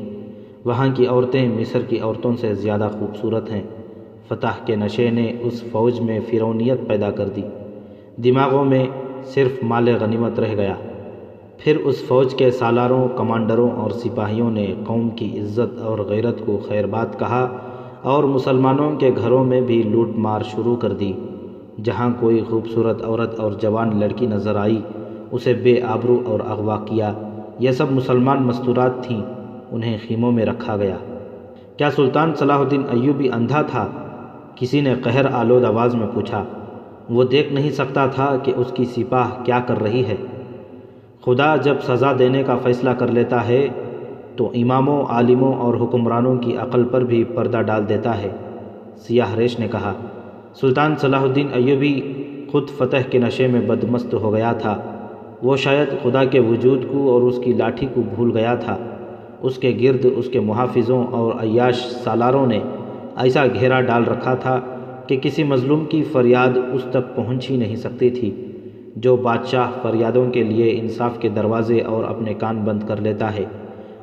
وہاں کی عورتیں مصر کی عورتوں سے زیادہ خوبصورت ہیں۔ فتح کے نشے نے اس فوج میں فرعونیت پیدا کر دی۔ دماغوں میں صرف مال غنیمت رہ گیا۔ پھر اس فوج کے سالاروں، کمانڈروں اور سپاہیوں نے قوم کی عزت اور غیرت کو خیر بات کہا اور مسلمانوں کے گھروں میں بھی لوٹ مار شروع کر دی۔ جہاں کوئی خوبصورت عورت اور جوان لڑکی نظر آئی اسے بے آبرو اور اغوا کیا۔ یہ سب مسلمان مستورات تھیں، انہیں خیموں میں رکھا گیا۔ کیا سلطان صلاح الدین ایوبی اندھا تھا؟ کسی نے قہر آلود آواز میں پوچھا۔ وہ دیکھ نہیں سکتا تھا کہ اس کی سپاہ کیا کر رہی ہے؟ خدا جب سزا دینے کا فیصلہ کر لیتا ہے تو اماموں، عالموں اور حکمرانوں کی عقل پر بھی پردہ ڈال دیتا ہے، سیاہ ریش نے کہا۔ سلطان صلاح الدین ایوبی خود فتح کے نشے میں بدمست ہو گیا تھا۔ وہ شاید خدا کے وجود کو اور اس کی لاٹھی کو بھول گیا تھا۔ اس کے گرد اس کے محافظوں اور عیاش سالاروں نے ایسا گھیرا ڈال رکھا تھا کہ کسی مظلوم کی فریاد اس تک پہنچ ہی نہیں سکتی تھی۔ جو بادشاہ فریادوں کے لیے انصاف کے دروازے اور اپنے کان بند کر لیتا ہے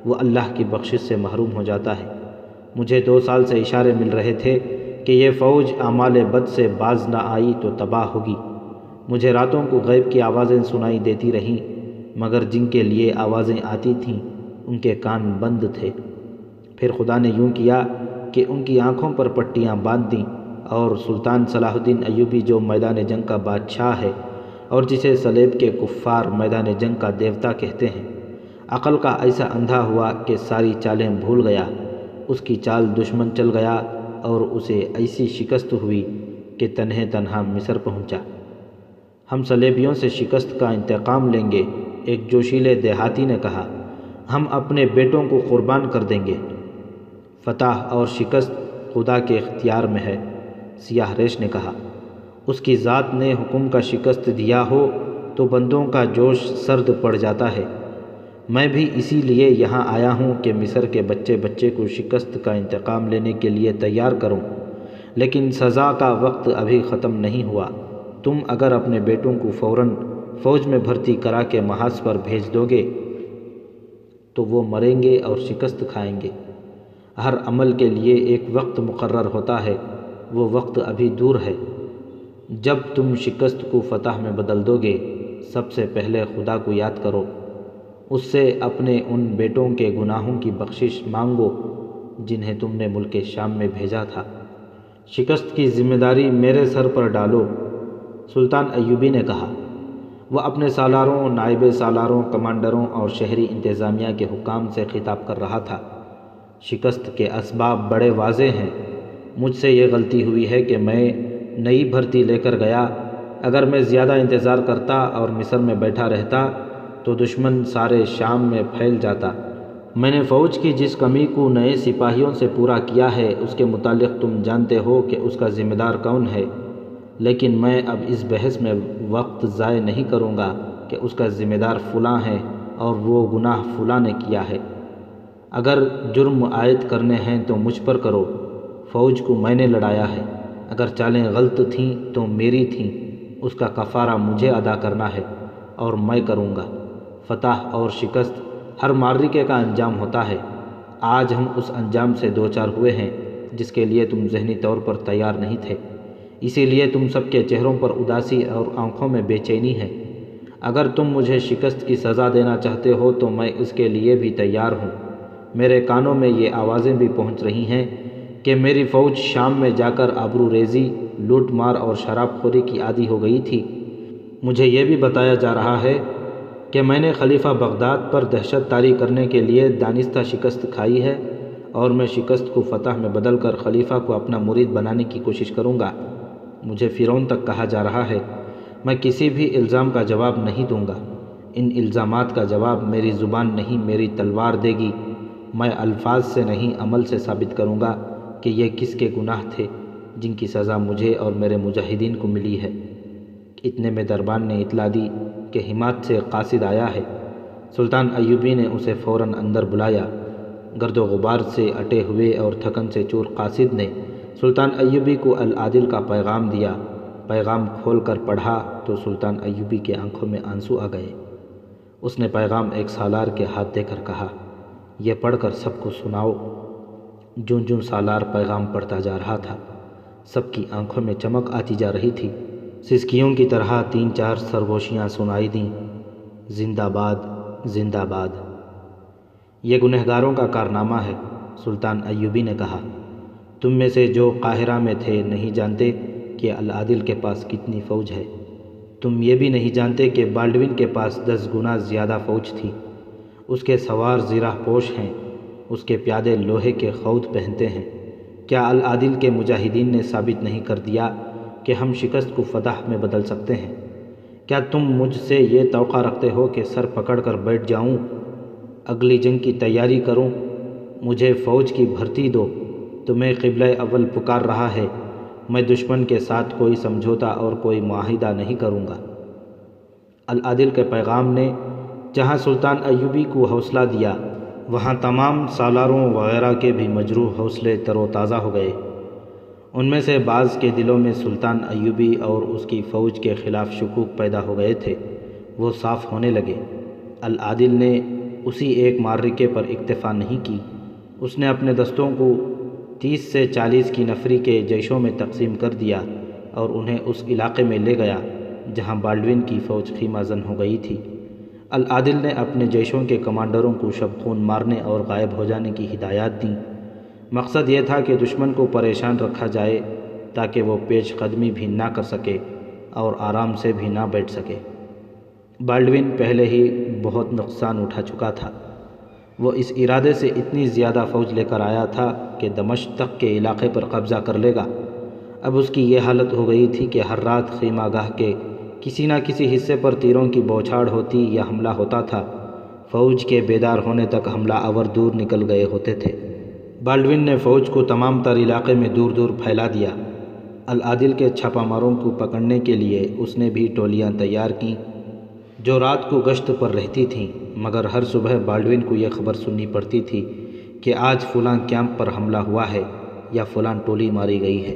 وہ اللہ کی بخشش سے محروم ہو جاتا ہے۔ مجھے 2 سال سے اشارے مل رہے تھے کہ یہ فوج اعمال بد سے باز نہ آئی تو تباہ ہوگی۔ مجھے راتوں کو غیب کی آوازیں سنائی دیتی رہیں، مگر جن کے لیے آوازیں آتی تھیں ان کے کان بند تھے۔ پھر خدا نے یوں کیا کہ ان کی آنکھوں پر پٹیاں باندھ دیں اور سلطان صلاح الدین ایوبی جو میدان جنگ کا بادشاہ ہے اور جسے صلیب کے کفار میدان جنگ کا دیوتا کہتے ہیں، عقل کا ایسا اندھا ہوا کہ ساری چالیں بھول گیا۔ اس کی چال دشمن چل گیا اور اسے ایسی شکست ہوئی کہ تنہے تنہا مصر پہنچا۔ ہم صلیبیوں سے شکست کا انتقام لیں گے، ایک جوشیلے دیہاتی نے کہا۔ ہم اپنے بیٹوں کو قربان کر دیں گے۔ فتح اور شکست خدا کے اختیار میں ہے، سیاہ ریش نے کہا۔ اس کی ذات نے حکم کا شکست دیا ہو تو بندوں کا جوش سرد پڑ جاتا ہے۔ میں بھی اسی لیے یہاں آیا ہوں کہ مصر کے بچے بچے کو شکست کا انتقام لینے کے لیے تیار کروں، لیکن سزا کا وقت ابھی ختم نہیں ہوا۔ تم اگر اپنے بیٹوں کو فوراً فوج میں بھرتی کرا کے محاذ پر بھیج دو گے تو وہ مریں گے اور شکست کھائیں گے۔ ہر عمل کے لیے ایک وقت مقرر ہوتا ہے، وہ وقت ابھی دور ہے۔ جب تم شکست کو فتح میں بدل دو گے، سب سے پہلے خدا کو یاد کرو، اس سے اپنے ان بیٹوں کے گناہوں کی بخشش مانگو جنہیں تم نے ملک شام میں بھیجا تھا۔ شکست کی ذمہ داری میرے سر پر ڈالو، سلطان ایوبی نے کہا۔ وہ اپنے سالاروں، نائب سالاروں، کمانڈروں اور شہری انتظامیہ کے حکام سے خطاب کر رہا تھا۔ شکست کے اسباب بڑے واضح ہیں۔ مجھ سے یہ غلطی ہوئی ہے کہ میں نئی بھرتی لے کر گیا۔ اگر میں زیادہ انتظار کرتا اور مصر میں بیٹھا رہتا تو دشمن سارے شام میں پھیل جاتا۔ میں نے فوج کی جس کمی کو نئے سپاہیوں سے پورا کیا ہے اس کے متعلق تم جانتے ہو کہ اس کا ذمہ دار کون ہے، لیکن میں اب اس بحث میں وقت ضائع نہیں کروں گا کہ اس کا ذمہ دار فلاں ہے اور وہ گناہ فلاں نے کیا ہے۔ اگر جرم عائد کرنے ہیں تو مجھ پر کرو، فوج کو میں نے لڑایا ہے۔ اگر چالیں غلط تھیں تو میری تھیں، اس کا کفارہ مجھے ادا کرنا ہے اور میں کروں گا۔ فتح اور شکست ہر معرکے کا انجام ہوتا ہے۔ آج ہم اس انجام سے دوچار ہوئے ہیں جس کے لیے تم ذہنی طور پر تیار نہیں تھے، اسی لیے تم سب کے چہروں پر اداسی اور آنکھوں میں بے چینی ہے۔ اگر تم مجھے شکست کی سزا دینا چاہتے ہو تو میں اس کے لیے بھی تیار ہوں۔ میرے کانوں میں یہ آوازیں بھی پہنچ رہی ہیں کہ میری فوج شام میں جا کر آبرو ریزی، لوٹ مار اور شراب خوری کی عادی ہو گئی تھی۔ مجھے یہ بھی بتایا جا رہا ہے کہ میں نے خلیفہ بغداد پر دہشت طاری کرنے کے لیے دانستہ شکست کھائی ہے اور میں شکست کو فتح میں بدل کر خلیفہ کو اپنا مرید بنانے کی کوشش کروں گا۔ مجھے فرعون تک کہا جا رہا ہے۔ میں کسی بھی الزام کا جواب نہیں دوں گا۔ ان الزامات کا جواب میری زبان نہیں، میری تلوار دے گی۔ میں الفاظ سے نہیں، عمل سے ثابت کروں گا کہ یہ کس کے گناہ تھے۔ جن کی سزا مجھے اور میرے مجاہدین کو ملی ہے۔ اتنے میں دربان نے اطلاع دی کہ حمات سے قاصد آیا ہے۔ سلطان ایوبی نے اسے فوراً اندر بلایا۔ گرد و غبار سے اٹے ہوئے اور تھکن سے چور قاصد نے سلطان ایوبی کو العادل کا پیغام دیا۔ پیغام کھول کر پڑھا تو سلطان ایوبی کی آنکھوں میں آنسو آ گئے۔ اس نے پیغام ایک سالار کے ہاتھ دے کر کہا، یہ پڑھ کر سب کو سناؤ۔ جوں جوں سالار پیغام پڑھتا جا رہا تھا، سب کی آنکھوں میں چمک آتی جا رہی تھی۔ سسکیوں کی طرح 3-4 سرگوشیاں سنائی دیں، زندہ باد، زندہ باد۔ یہ گنہگاروں کا کارنامہ ہے، سلطان ایوبی نے کہا۔ تم میں سے جو قاہرہ میں تھے نہیں جانتے کہ العادل کے پاس کتنی فوج ہے۔ تم یہ بھی نہیں جانتے کہ بالڈون کے پاس 10 گنا زیادہ فوج تھی۔ اس کے سوار زرہ پوش ہیں، اس کے پیادے لوہے کے خود پہنتے ہیں۔ کیا العادل کے مجاہدین نے ثابت نہیں کر دیا کہ ہم شکست کو فتح میں بدل سکتے ہیں؟ کیا تم مجھ سے یہ توقع رکھتے ہو کہ سر پکڑ کر بیٹھ جاؤں، اگلی جنگ کی تیاری کروں؟ مجھے فوج کی بھرتی دو، تمہیں قبلہ اول پکار رہا ہے۔ میں دشمن کے ساتھ کوئی سمجھوتا اور کوئی معاہدہ نہیں کروں گا۔ العادل کے پیغام نے جہاں سلطان ایوبی کو حوصلہ دیا، وہاں تمام سالاروں وغیرہ کے بھی مجروح حوصلے تر و تازہ ہو گئے۔ ان میں سے بعض کے دلوں میں سلطان ایوبی اور اس کی فوج کے خلاف شکوک پیدا ہو گئے تھے، وہ صاف ہونے لگے۔ العادل نے اسی ایک معرکے پر اکتفا نہیں کی، اس نے اپنے دستوں کو 30 سے 40 کی نفری کے جیشوں میں تقسیم کر دیا اور انہیں اس علاقے میں لے گیا جہاں بالڈون کی فوج خیمہ زن ہو گئی تھی۔ العادل نے اپنے جیشوں کے کمانڈروں کو شب خون مارنے اور غائب ہو جانے کی ہدایات دیں۔ مقصد یہ تھا کہ دشمن کو پریشان رکھا جائے تاکہ وہ پیش قدمی بھی نہ کر سکے اور آرام سے بھی نہ بیٹھ سکے۔ بالڈون پہلے ہی بہت نقصان اٹھا چکا تھا۔ وہ اس ارادے سے اتنی زیادہ فوج لے کر آیا تھا کہ دمشق تک کے علاقے پر قبضہ کر لے گا۔ اب اس کی یہ حالت ہو گئی تھی کہ ہر رات خیمہ گاہ کے کسی نہ کسی حصے پر تیروں کی بوچھاڑ ہوتی یا حملہ ہوتا تھا۔ فوج کے بیدار ہونے تک حملہ آور دور نکل گئے ہوتے تھے۔ بالڈون نے فوج کو تمام تر علاقے میں دور دور پھیلا دیا۔ العادل کے چھاپہ ماروں کو پکڑنے کے لیے اس نے بھی ٹولیاں تیار کیں جو رات کو گشت پر رہتی تھیں، مگر ہر صبح بالڈون کو یہ خبر سننی پڑتی تھی کہ آج فلاں کیمپ پر حملہ ہوا ہے یا فلاں ٹولی ماری گئی ہے۔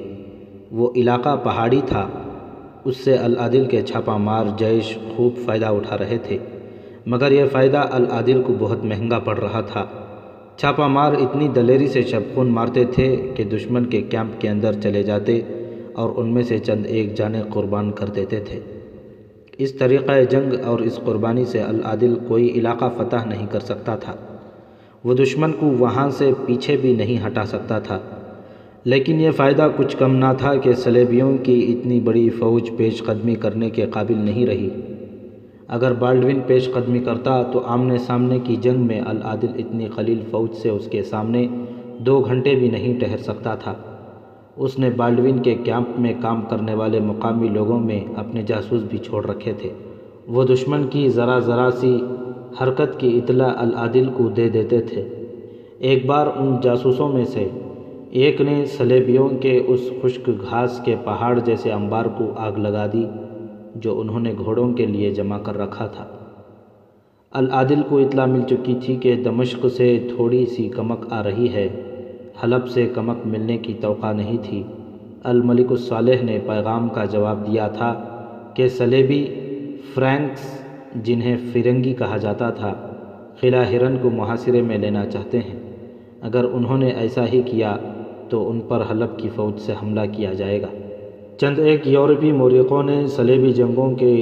وہ علاقہ پہاڑی تھا، اس سے العادل کے چھاپہ مار جیش خوب فائدہ اٹھا رہے تھے، مگر یہ فائدہ العادل کو بہت مہنگا پڑ رہا تھا۔ چھاپہ مار اتنی دلیری سے شب خون مارتے تھے کہ دشمن کے کیمپ کے اندر چلے جاتے اور ان میں سے چند ایک جانیں قربان کر دیتے تھے۔ اس طریقہ جنگ اور اس قربانی سے العادل کوئی علاقہ فتح نہیں کر سکتا تھا۔ وہ دشمن کو وہاں سے پیچھے بھی نہیں ہٹا سکتا تھا۔ لیکن یہ فائدہ کچھ کم نہ تھا کہ صلیبیوں کی اتنی بڑی فوج پیش قدمی کرنے کے قابل نہیں رہی۔ اگر بالڈون پیش قدمی کرتا تو آمنے سامنے کی جنگ میں العادل اتنی قلیل فوج سے اس کے سامنے 2 گھنٹے بھی نہیں ٹھہر سکتا تھا۔ اس نے بالڈون کے کیمپ میں کام کرنے والے مقامی لوگوں میں اپنے جاسوس بھی چھوڑ رکھے تھے۔ وہ دشمن کی ذرا سی حرکت کی اطلاع العادل کو دے دیتے تھے۔ ایک بار ان جاسوسوں میں سے ایک نے صلیبیوں کے اس خشک گھاس کے پہاڑ جیسے انبار کو آگ لگا دی جو انہوں نے گھوڑوں کے لیے جمع کر رکھا تھا۔ العادل کو اطلاع مل چکی تھی کہ دمشق سے تھوڑی سی کمک آ رہی ہے، حلب سے کمک ملنے کی توقع نہیں تھی۔ الملک الصالح نے پیغام کا جواب دیا تھا کہ صلیبی فرینکس، جنہیں فرنگی کہا جاتا تھا، قلعہ ہرن کو محاصرے میں لینا چاہتے ہیں۔ اگر انہوں نے ایسا ہی کیا تو ان پر حلب کی فوج سے حملہ کیا جائے گا۔ چند ایک یورپی مورخوں نے صلیبی جنگوں کے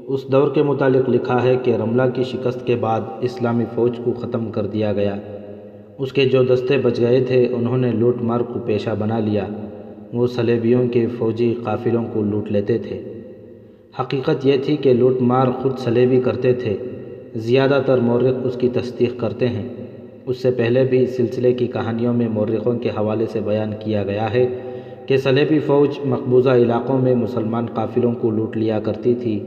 اس دور کے متعلق لکھا ہے کہ رملہ کی شکست کے بعد اسلامی فوج کو ختم کر دیا گیا۔ اس کے جو دستے بچ گئے تھے انہوں نے لوٹ مار کو پیشہ بنا لیا۔ وہ صلیبیوں کے فوجی قافلوں کو لوٹ لیتے تھے۔ حقیقت یہ تھی کہ لوٹ مار خود صلیبی کرتے تھے۔ زیادہ تر مورخ اس کی تصدیق کرتے ہیں۔ اس سے پہلے بھی سلسلے کی کہانیوں میں مورخوں کے حوالے سے بیان کیا گیا ہے کہ صلیبی فوج مقبوضہ علاقوں میں مسلمان قافلوں کو لوٹ لیا کرتی تھی،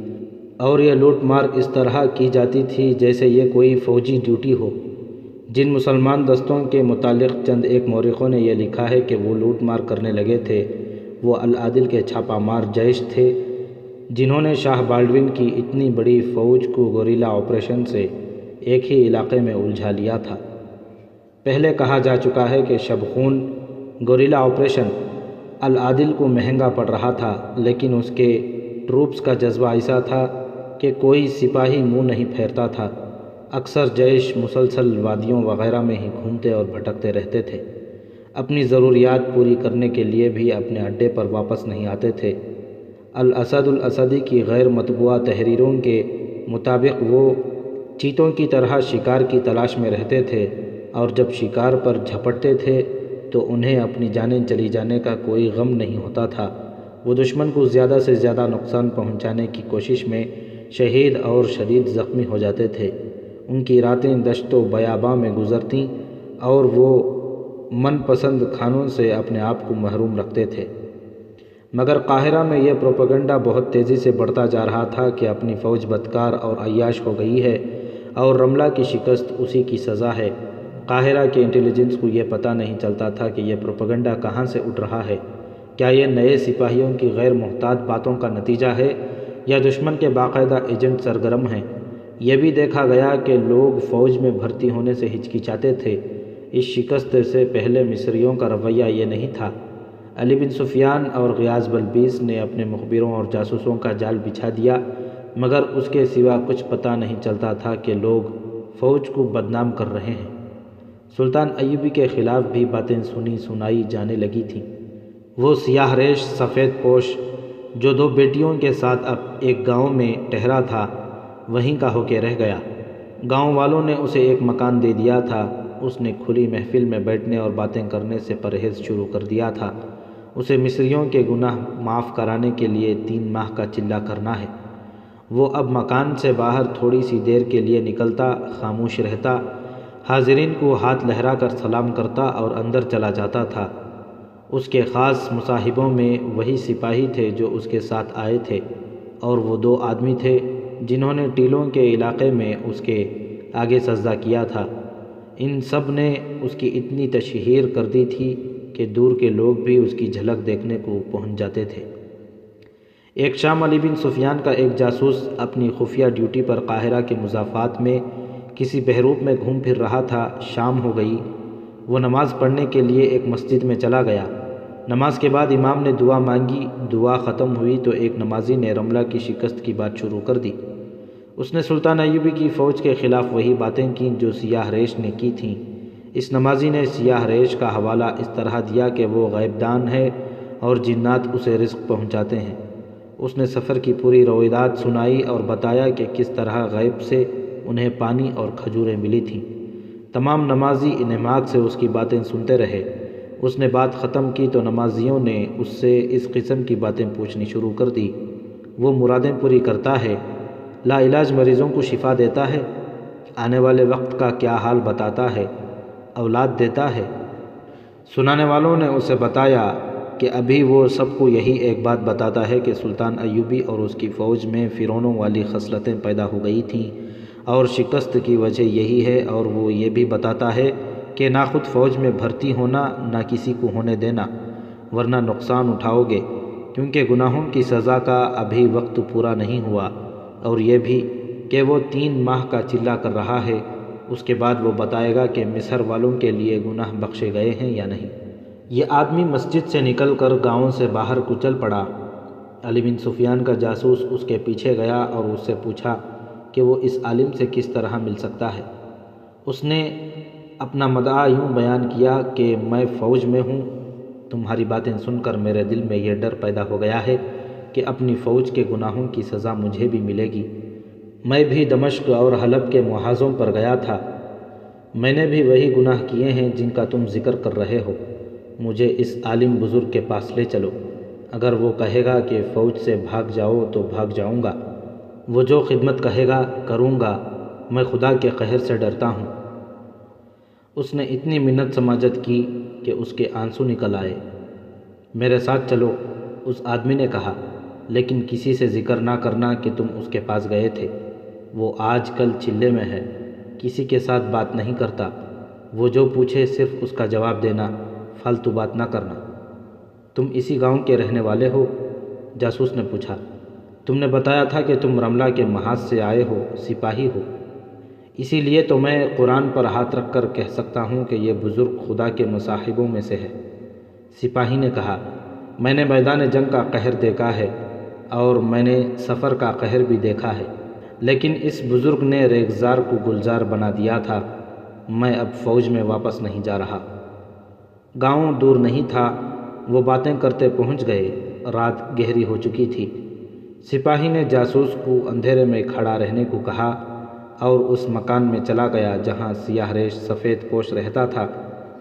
اور یہ لوٹ مار اس طرح کی جاتی تھی جیسے یہ کوئی فوجی ڈیوٹی ہو۔ جن مسلمان دستوں کے متعلق چند ایک مورخوں نے یہ لکھا ہے کہ وہ لوٹ مار کرنے لگے تھے، وہ العادل کے چھاپا مار جیش تھے جنہوں نے شاہ بالڈون کی اتنی بڑی فوج کو گوریلا آپریشن سے ایک ہی علاقے میں الجھا لیا تھا۔ پہلے کہا جا چکا ہے کہ شب خون گوریلا آپریشن العادل کو مہنگا پڑ رہا تھا، لیکن اس کے ٹروپس کا جذبہ ایسا تھا کہ کوئی سپاہی منہ نہیں پھیرتا تھا۔ اکثر جیش مسلسل وادیوں وغیرہ میں ہی گھومتے اور بھٹکتے رہتے تھے، اپنی ضروریات پوری کرنے کے لیے بھی اپنے اڈے پر واپس نہیں آتے تھے۔ الاسد الاسدی کی غیر مطبوعہ تحریروں کے مطابق وہ چیتوں کی طرح شکار کی تلاش میں رہتے تھے، اور جب شکار پر جھپٹتے تھے تو انہیں اپنی جانیں چلی جانے کا کوئی غم نہیں ہوتا تھا۔ وہ دشمن کو زیادہ سے زیادہ نقصان پہنچانے کی کوشش میں شہید اور شدید زخمی ہو جاتے تھے۔ ان کی راتیں دشت و بیاباں میں گزرتیں اور وہ من پسند کھانوں سے اپنے آپ کو محروم رکھتے تھے۔ مگر قاہرہ میں یہ پروپیگنڈا بہت تیزی سے بڑھتا جا رہا تھا کہ اپنی فوج بدکار اور عیاش ہو گئی ہے اور رملہ کی شکست اسی کی سزا ہے۔ قاہرہ کے انٹیلیجنس کو یہ پتہ نہیں چلتا تھا کہ یہ پروپیگنڈا کہاں سے اٹھ رہا ہے۔ کیا یہ نئے سپاہیوں کی غیر محتاط باتوں کا نتیجہ ہے یا دشمن کے باقاعدہ ایجنٹ سرگرم ہیں؟ یہ بھی دیکھا گیا کہ لوگ فوج میں بھرتی ہونے سے ہچکچاتے تھے۔ اس شکست سے پہلے مصریوں کا رویہ یہ نہیں تھا۔ علی بن سفیان اور غیاث بلبیس نے اپنے مخبروں اور جاسوسوں کا جال بچھا دیا، مگر اس کے سوا کچھ پتہ نہیں چلتا تھا کہ لوگ فوج کو بدنام کر رہے ہیں۔ سلطان ایوبی کے خلاف بھی باتیں سنی سنائی جانے لگی تھیں۔ وہ سیاہ ریش سفید پوش جو 2 بیٹیوں کے ساتھ اب ایک گاؤں میں ٹھہرا تھا، وہیں کا ہو کے رہ گیا۔ گاؤں والوں نے اسے ایک مکان دے دیا تھا۔ اس نے کھلی محفل میں بیٹھنے اور باتیں کرنے سے پرہیز شروع کر دیا تھا۔ اسے مصریوں کے گناہ معاف کرانے کے لیے 3 ماہ کا چلہ کرنا ہے۔ وہ اب مکان سے باہر تھوڑی سی دیر کے لیے نکلتا، خاموش رہتا، حاضرین کو ہاتھ لہرا کر سلام کرتا اور اندر چلا جاتا تھا۔ اس کے خاص مصاحبوں میں وہی سپاہی تھے جو اس کے ساتھ آئے تھے، اور وہ 2 آدمی تھے جنہوں نے ٹیلوں کے علاقے میں اس کے آگے سجدہ کیا تھا۔ ان سب نے اس کی اتنی تشہیر کر دی تھی کہ دور کے لوگ بھی اس کی جھلک دیکھنے کو پہنچ جاتے تھے۔ ایک شام علی بن سفیان کا ایک جاسوس اپنی خفیہ ڈیوٹی پر قاہرہ کے مضافات میں کسی بحیروپ میں گھوم پھر رہا تھا۔ شام ہو گئی۔ وہ نماز پڑھنے کے لیے ایک مسجد میں چلا گیا۔ نماز کے بعد امام نے دعا مانگی۔ دعا ختم ہوئی تو ایک نمازی نے رملہ کی شکست کی بات شروع کر دی۔ اس نے سلطان ایوبی کی فوج کے خلاف وہی باتیں کیں جو سیاہ ریش نے کی تھیں۔ اس نمازی نے سیاہ ریش کا حوالہ اس طرح دیا کہ وہ غیب دان ہے اور جنات اسے رزق پہنچاتے ہیں۔ اس نے سفر کی پوری روایات سنائی اور بتایا کہ کس طرح غیب سے انہیں پانی اور کھجوریں ملی تھیں۔ تمام نمازی انہماک سے اس کی باتیں سنتے رہے۔ اس نے بات ختم کی تو نمازیوں نے اس سے اس قسم کی باتیں پوچھنی شروع کر دی۔ وہ مرادیں پوری کرتا ہے، لا علاج مریضوں کو شفا دیتا ہے، آنے والے وقت کا کیا حال بتاتا ہے، اولاد دیتا ہے۔ سنانے والوں نے اسے بتایا کہ ابھی وہ سب کو یہی ایک بات بتاتا ہے کہ سلطان ایوبی اور اس کی فوج میں فرعونوں والی خصلتیں پیدا ہو گئی تھیں اور شکست کی وجہ یہی ہے، اور وہ یہ بھی بتاتا ہے کہ نہ خود فوج میں بھرتی ہونا نہ کسی کو ہونے دینا، ورنہ نقصان اٹھاؤ گے، کیونکہ گناہوں کی سزا کا ابھی وقت پورا نہیں ہوا، اور یہ بھی کہ وہ 3 ماہ کا چلہ کر رہا ہے۔ اس کے بعد وہ بتائے گا کہ مصر والوں کے لیے گناہ بخشے گئے ہیں یا نہیں۔ یہ آدمی مسجد سے نکل کر گاؤں سے باہر کو چل پڑا۔ علی بن سفیان کا جاسوس اس کے پیچھے گیا اور اس سے پوچھا کہ وہ اس عالم سے کس طرح مل سکتا ہے۔ اس نے اپنا مدعا یوں بیان کیا کہ میں فوج میں ہوں۔ تمہاری باتیں سن کر میرے دل میں یہ ڈر پیدا ہو گیا ہے کہ اپنی فوج کے گناہوں کی سزا مجھے بھی ملے گی۔ میں بھی دمشق اور حلب کے محاذوں پر گیا تھا۔ میں نے بھی وہی گناہ کیے ہیں جن کا تم ذکر کر رہے ہو۔ مجھے اس عالم بزرگ کے پاس لے چلو۔ اگر وہ کہے گا کہ فوج سے بھاگ جاؤ تو بھاگ جاؤں گا۔ وہ جو خدمت کہے گا کروں گا۔ میں خدا کے قہر سے ڈرتا ہوں۔ اس نے اتنی منت سماجت کی کہ اس کے آنسو نکل آئے۔ میرے ساتھ چلو، اس آدمی نے کہا، لیکن کسی سے ذکر نہ کرنا کہ تم اس کے پاس گئے تھے۔ وہ آج کل چلے میں ہے، کسی کے ساتھ بات نہیں کرتا۔ وہ جو پوچھے صرف اس کا جواب دینا، فالتو بات نہ کرنا۔ تم اسی گاؤں کے رہنے والے ہو؟ جاسوس نے پوچھا۔ تم نے بتایا تھا کہ تم رملہ کے محاذ سے آئے ہو، سپاہی ہو۔ اسی لیے تو میں قرآن پر ہاتھ رکھ کر کہہ سکتا ہوں کہ یہ بزرگ خدا کے مصاحبوں میں سے ہے۔ سپاہی نے کہا، میں نے میدان جنگ کا قہر دیکھا ہے اور میں نے سفر کا قہر بھی دیکھا ہے، لیکن اس بزرگ نے ریگزار کو گلزار بنا دیا تھا۔ میں اب فوج میں واپس نہیں جا رہا۔ گاؤں دور نہیں تھا، وہ باتیں کرتے پہنچ گئے۔ رات گہری ہو چکی تھی۔ سپاہی نے جاسوس کو اندھیرے میں کھڑا رہنے کو کہا اور اس مکان میں چلا گیا جہاں سیاہ ریش سفید پوش رہتا تھا۔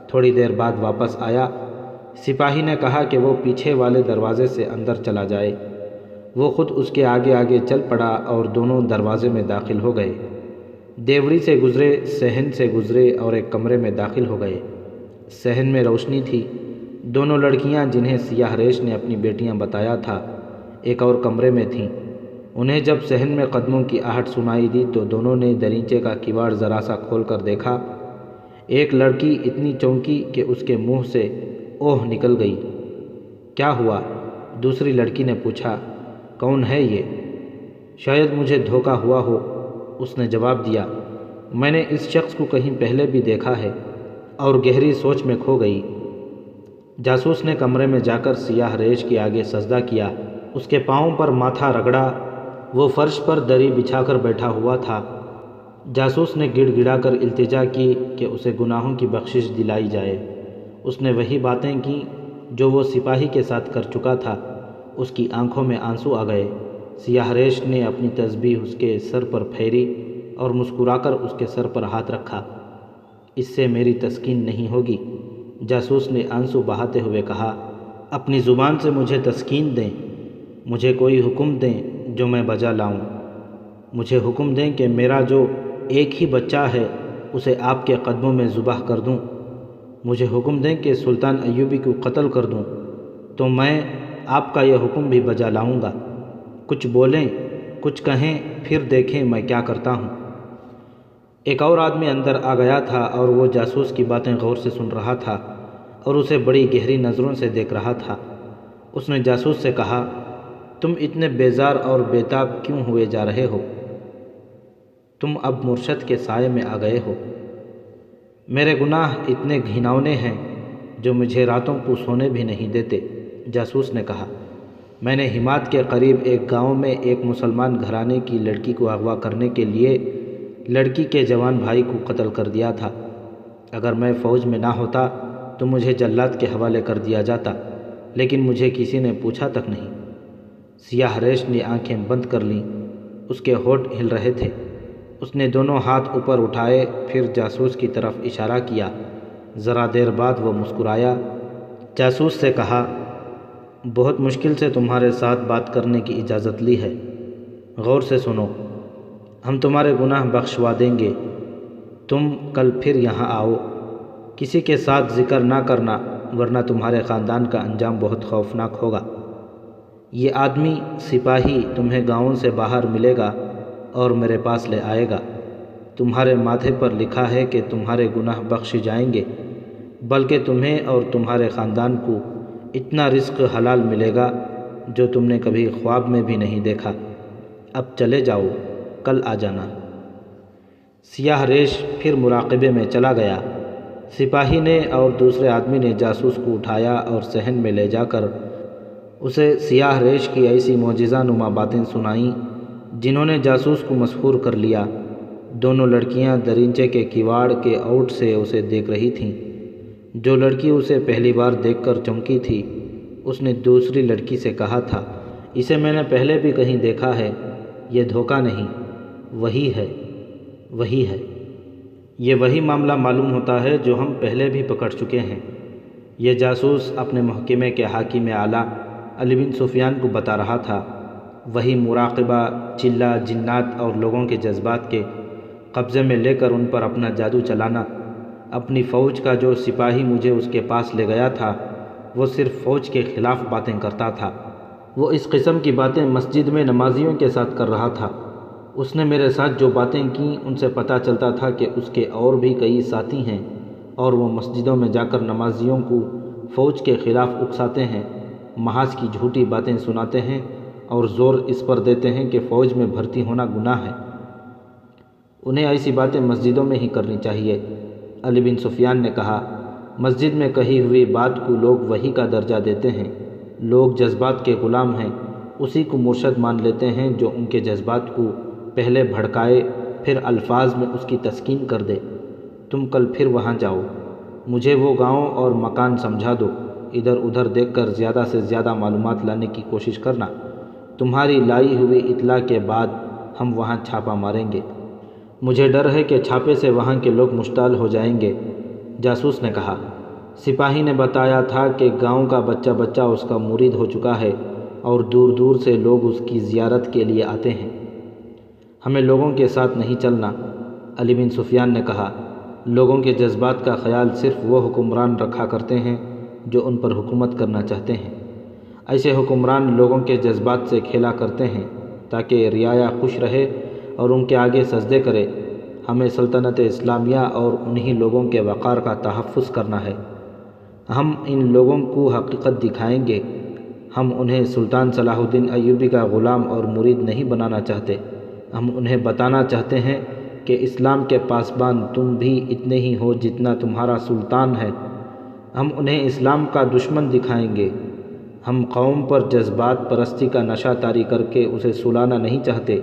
تھوڑی دیر بعد واپس آیا۔ سپاہی نے کہا کہ وہ پیچھے والے دروازے سے اندر چلا جائے۔ وہ خود اس کے آگے آگے چل پڑا اور دونوں دروازے میں داخل ہو گئے۔ دیوڑی سے گزرے، صحن سے گزرے اور ایک کمرے میں داخل ہو گئے۔ صحن میں روشنی تھی۔ دونوں لڑکیاں جنہیں سیاہ ریش نے اپنی بیٹیاں بتایا تھا ایک اور کمرے میں تھیں۔ انہیں جب صحن میں قدموں کی آہٹ سنائی دی تو دونوں نے دریچے کا کیواڑ ذرا سا کھول کر دیکھا۔ ایک لڑکی اتنی چونکی کہ اس کے منہ سے اوہ نکل گئی۔ کیا ہوا؟ دوسری لڑکی نے پوچھا۔ کون ہے یہ؟ شاید مجھے دھوکہ ہوا ہو، اس نے جواب دیا۔ میں نے اس شخص کو کہیں پہلے بھی دیکھا ہے، اور گہری سوچ میں کھو گئی۔ جاسوس نے کمرے میں جا کر سیاہ ریش کے آگے سجدہ کیا، اس کے پاؤں پر ماتھا رگڑا۔ وہ فرش پر دری بچھا کر بیٹھا ہوا تھا۔ جاسوس نے گڑ گڑا کر التجا کی کہ اسے گناہوں کی بخشش دلائی جائے۔ اس نے وہی باتیں کیں جو وہ سپاہی کے ساتھ کر چکا تھا۔ اس کی آنکھوں میں آنسو آ گئے۔ سیاہ ریش نے اپنی تسبیح اس کے سر پر پھیری اور مسکرا کر اس کے سر پر ہاتھ رکھا۔ اس سے میری تسکین نہیں ہوگی، جاسوس نے آنسو بہاتے ہوئے کہا۔ اپنی زبان سے مجھے تسکین دیں، مجھے کوئی حکم دیں جو میں بجا لاؤں۔ مجھے حکم دیں کہ میرا جو ایک ہی بچہ ہے اسے آپ کے قدموں میں ذبح کر دوں۔ مجھے حکم دیں کہ سلطان ایوبی کو قتل کر دوں، تو میں آپ کا یہ حکم بھی بجا لاؤں گا۔ کچھ بولیں، کچھ کہیں، پھر دیکھیں میں کیا کرتا ہوں۔ ایک اور آدمی اندر آ گیا تھا اور وہ جاسوس کی باتیں غور سے سن رہا تھا اور اسے بڑی گہری نظروں سے دیکھ رہا تھا۔ اس نے جاسوس سے کہا، تم اتنے بیزار اور بیتاب کیوں ہوئے جا رہے ہو؟ تم اب مرشد کے سائے میں آ گئے ہو۔ میرے گناہ اتنے گھناؤنے ہیں جو مجھے راتوں کو سونے بھی نہیں دیتے، جاسوس نے کہا۔ میں نے ہمات کے قریب ایک گاؤں میں ایک مسلمان گھرانے کی لڑکی کو اغوا کرنے کے لیے لڑکی کے جوان بھائی کو قتل کر دیا تھا۔ اگر میں فوج میں نہ ہوتا تو مجھے جلاد کے حوالے کر دیا جاتا، لیکن مجھے کسی نے پوچھا تک نہیں۔ سیاہ ریش نے آنکھیں بند کر لیں، اس کے ہونٹ ہل رہے تھے۔ اس نے دونوں ہاتھ اوپر اٹھائے، پھر جاسوس کی طرف اشارہ کیا۔ ذرا دیر بعد وہ مسکرایا۔ جاسوس سے کہا، بہت مشکل سے تمہارے ساتھ بات کرنے کی اجازت لی ہے۔ غور سے سنو، ہم تمہارے گناہ بخشوا دیں گے۔ تم کل پھر یہاں آؤ۔ کسی کے ساتھ ذکر نہ کرنا، ورنہ تمہارے خاندان کا انجام بہت خوفناک ہوگا۔ یہ آدمی سپاہی تمہیں گاؤں سے باہر ملے گا اور میرے پاس لے آئے گا۔ تمہارے ماتھے پر لکھا ہے کہ تمہارے گناہ بخشے جائیں گے، بلکہ تمہیں اور تمہارے خاندان کو اتنا رزق حلال ملے گا جو تم نے کبھی خواب میں بھی نہیں دیکھا۔ اب چلے جاؤ، کل آ جانا۔ سیاہ ریش پھر مراقبے میں چلا گیا۔ سپاہی نے اور دوسرے آدمی نے جاسوس کو اٹھایا اور صحن میں لے جا کر اسے سیاہ ریش کی ایسی معجزہ نما باتیں سنائیں جنہوں نے جاسوس کو مسحور کر لیا۔ دونوں لڑکیاں دریچے کے کیواڑ کے اوٹ سے اسے دیکھ رہی تھیں۔ جو لڑکی اسے پہلی بار دیکھ کر چونکی تھی، اس نے دوسری لڑکی سے کہا تھا، اسے میں نے پہلے بھی کہیں دیکھا ہے، یہ دھوکہ نہیں، وہی ہے، وہی ہے۔ یہ وہی معاملہ معلوم ہوتا ہے جو ہم پہلے بھی پکڑ چکے ہیں۔ یہ جاسوس اپنے محکمے کے حاکم اعلیٰ علی بن سفیان کو بتا رہا تھا۔ وہی مراقبہ، چلہ، جنات اور لوگوں کے جذبات کے قبضے میں لے کر ان پر اپنا جادو چلانا۔ اپنی فوج کا جو سپاہی مجھے اس کے پاس لے گیا تھا، وہ صرف فوج کے خلاف باتیں کرتا تھا۔ وہ اس قسم کی باتیں مسجد میں نمازیوں کے ساتھ کر رہا تھا۔ اس نے میرے ساتھ جو باتیں کیں ان سے پتہ چلتا تھا کہ اس کے اور بھی کئی ساتھی ہیں، اور وہ مسجدوں میں جا کر نمازیوں کو فوج کے خلاف اکساتے ہیں محاذ کی جھوٹی باتیں سناتے ہیں اور زور اس پر دیتے ہیں کہ فوج میں بھرتی ہونا گناہ ہے۔ انہیں ایسی باتیں مسجدوں میں ہی کرنی چاہیے۔ علی بن سفیان نے کہا، مسجد میں کہی ہوئی بات کو لوگ وحی کا درجہ دیتے ہیں۔ لوگ جذبات کے غلام ہیں، اسی کو مرشد مان لیتے ہیں جو ان کے جذبات کو پہلے بھڑکائے پھر الفاظ میں اس کی تسکین کر دے۔ تم کل پھر وہاں جاؤ، مجھے وہ گاؤں اور مکان سمجھا دو، ادھر ادھر دیکھ کر زیادہ سے زیادہ معلومات لانے کی کوشش کرنا۔ تمہاری لائی ہوئی اطلاع کے بعد ہم وہاں چھاپا ماریں گے۔ مجھے ڈر ہے کہ چھاپے سے وہاں کے لوگ مشتعل ہو جائیں گے۔ جاسوس نے کہا، سپاہی نے بتایا تھا کہ گاؤں کا بچہ بچہ اس کا مرید ہو چکا ہے اور دور دور سے لوگ اس کی زیارت کے لیے آتے ہیں۔ ہمیں لوگوں کے ساتھ نہیں چلنا۔ علی بن سفیان نے کہا، لوگوں کے جذبات کا خیال صرف وہ حکمران رکھا کرتے ہیں جو ان پر حکومت کرنا چاہتے ہیں۔ ایسے حکمران لوگوں کے جذبات سے کھیلا کرتے ہیں تاکہ رعایا خوش رہے اور ان کے آگے سجدے کرے۔ ہمیں سلطنت اسلامیہ اور انہی لوگوں کے وقار کا تحفظ کرنا ہے۔ ہم ان لوگوں کو حقیقت دکھائیں گے۔ ہم انہیں سلطان صلاح الدین ایوبی کا غلام اور مرید نہیں بنانا چاہتے۔ ہم انہیں بتانا چاہتے ہیں کہ اسلام کے پاسبان تم بھی اتنے ہی ہو جتنا تمہارا سلطان ہے۔ ہم انہیں اسلام کا دشمن دکھائیں گے۔ ہم قوم پر جذبات پرستی کا نشہ طاری کر کے اسے سلانا نہیں چاہتے،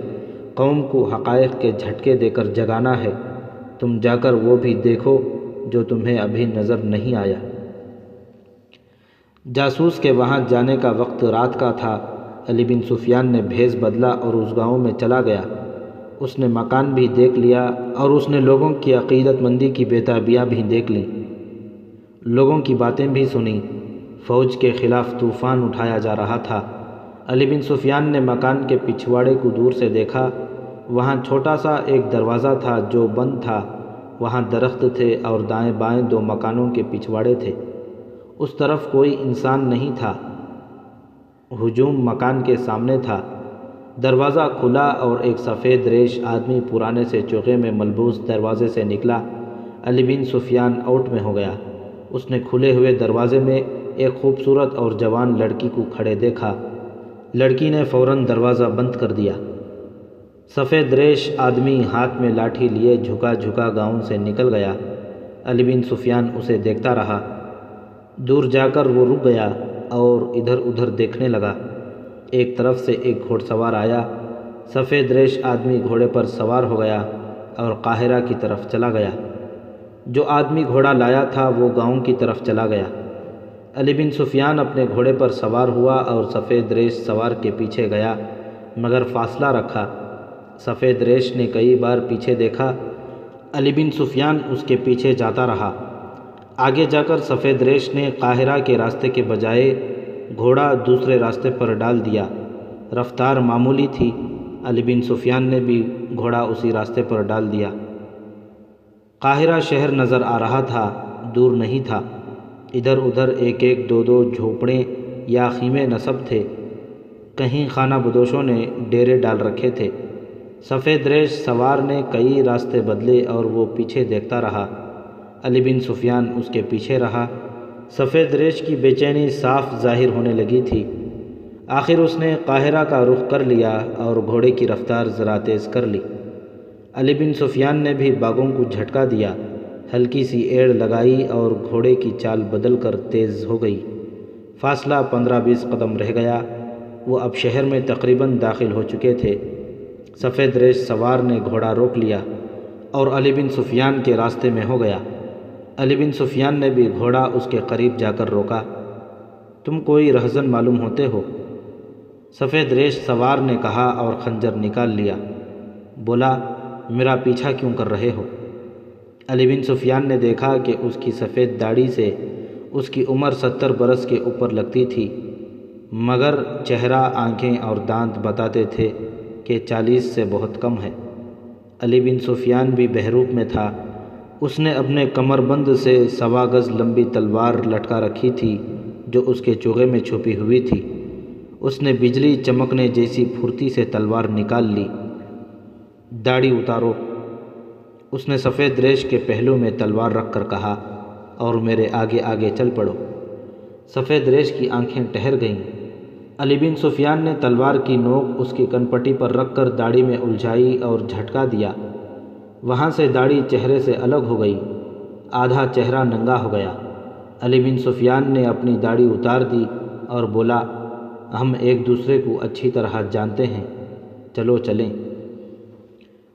قوم کو حقائق کے جھٹکے دے کر جگانا ہے۔ تم جا کر وہ بھی دیکھو جو تمہیں ابھی نظر نہیں آیا۔ جاسوس کے وہاں جانے کا وقت رات کا تھا۔ علی بن سفیان نے بھیس بدلا اور اس گاؤں میں چلا گیا۔ اس نے مکان بھی دیکھ لیا اور اس نے لوگوں کی عقیدت مندی کی بےتابیاں بھی دیکھ لیں، لوگوں کی باتیں بھی سنیں۔ فوج کے خلاف طوفان اٹھایا جا رہا تھا۔ علی بن سفیان نے مکان کے پچھواڑے کو دور سے دیکھا۔ وہاں چھوٹا سا ایک دروازہ تھا جو بند تھا۔ وہاں درخت تھے اور دائیں بائیں دو مکانوں کے پچھواڑے تھے۔ اس طرف کوئی انسان نہیں تھا۔ ہجوم مکان کے سامنے تھا۔ دروازہ کھلا اور ایک سفید ریش آدمی پرانے سے چوغے میں ملبوس دروازے سے نکلا۔ علی بن سفیان آؤٹ میں ہو گیا۔ اس نے کھلے ہوئے دروازے میں ایک خوبصورت اور جوان لڑکی کو کھڑے دیکھا۔ لڑکی نے فوراً دروازہ بند کر دیا۔ سفید ریش آدمی ہاتھ میں لاٹھی لیے جھکا جھکا گاؤں سے نکل گیا۔ علی بن سفیان اسے دیکھتا رہا۔ دور جا کر وہ رک گیا اور ادھر ادھر دیکھنے لگا۔ ایک طرف سے ایک گھوڑ سوار آیا۔ سفید ریش آدمی گھوڑے پر سوار ہو گیا اور قاہرہ کی طرف چلا گیا۔ جو آدمی گھوڑا لایا تھا وہ گاؤں کی طرف چلا گیا۔ علی بن سفیان اپنے گھوڑے پر سوار ہوا اور سفید ریش سوار کے پیچھے گیا، مگر فاصلہ رکھا۔ سفید ریش نے کئی بار پیچھے دیکھا۔ علی بن سفیان اس کے پیچھے جاتا رہا۔ آگے جا کر سفید ریش نے قاہرہ کے راستے کے بجائے گھوڑا دوسرے راستے پر ڈال دیا۔ رفتار معمولی تھی۔ علی بن سفیان نے بھی گھوڑا اسی راستے پر ڈال دیا۔ قاہرہ شہر نظر آ رہا تھا، دور نہیں تھا۔ ادھر ادھر ایک ایک دو دو جھوپڑیں یا خیمے نصب تھے۔ کہیں خانہ بدوشوں نے ڈیرے ڈال رکھے تھے۔ سفید ریش سوار نے کئی راستے بدلے اور وہ پیچھے دیکھتا رہا۔ علی بن سفیان اس کے پیچھے رہا۔ سفید ریش کی بے چینی صاف ظاہر ہونے لگی تھی۔ آخر اس نے قاہرہ کا رخ کر لیا اور گھوڑے کی رفتار ذرا تیز کر لی۔ علی بن سفیان نے بھی باغوں کو جھٹکا دیا، ہلکی سی ایڑ لگائی اور گھوڑے کی چال بدل کر تیز ہو گئی۔ فاصلہ 15-20 قدم رہ گیا۔ وہ اب شہر میں تقریباً داخل ہو چکے تھے۔ سفید ریش سوار نے گھوڑا روک لیا اور علی بن سفیان کے راستے میں ہو گیا۔ علی بن سفیان نے بھی گھوڑا اس کے قریب جا کر روکا۔ تم کوئی رہزن معلوم ہوتے ہو؟ سفید ریش سوار نے کہا اور خنجر نکال لیا۔ بولا، میرا پیچھا کیوں کر رہے ہو؟ علی بن سفیان نے دیکھا کہ اس کی سفید داڑھی سے اس کی عمر 70 برس کے اوپر لگتی تھی، مگر چہرہ، آنکھیں اور دانت بتاتے تھے کہ 40 سے بہت کم ہے۔ علی بن سفیان بھی بہروپ میں تھا۔ اس نے اپنے کمر بند سے 1.25 گز لمبی تلوار لٹکا رکھی تھی جو اس کے چوغے میں چھپی ہوئی تھی۔ اس نے بجلی چمکنے جیسی پھرتی سے تلوار نکال لی۔ داڑھی اتارو، اس نے سفید ریش کے پہلو میں تلوار رکھ کر کہا، اور میرے آگے آگے چل پڑو۔ سفید ریش کی آنکھیں ٹھہر گئیں۔ علی بن سفیان نے تلوار کی نوک اس کی کنپٹی پر رکھ کر داڑھی میں الجھائی اور جھٹکا دیا۔ وہاں سے داڑھی چہرے سے الگ ہو گئی، آدھا چہرہ ننگا ہو گیا۔ علی بن سفیان نے اپنی داڑھی اتار دی اور بولا، ہم ایک دوسرے کو اچھی طرح جانتے ہیں، چلو چلیں۔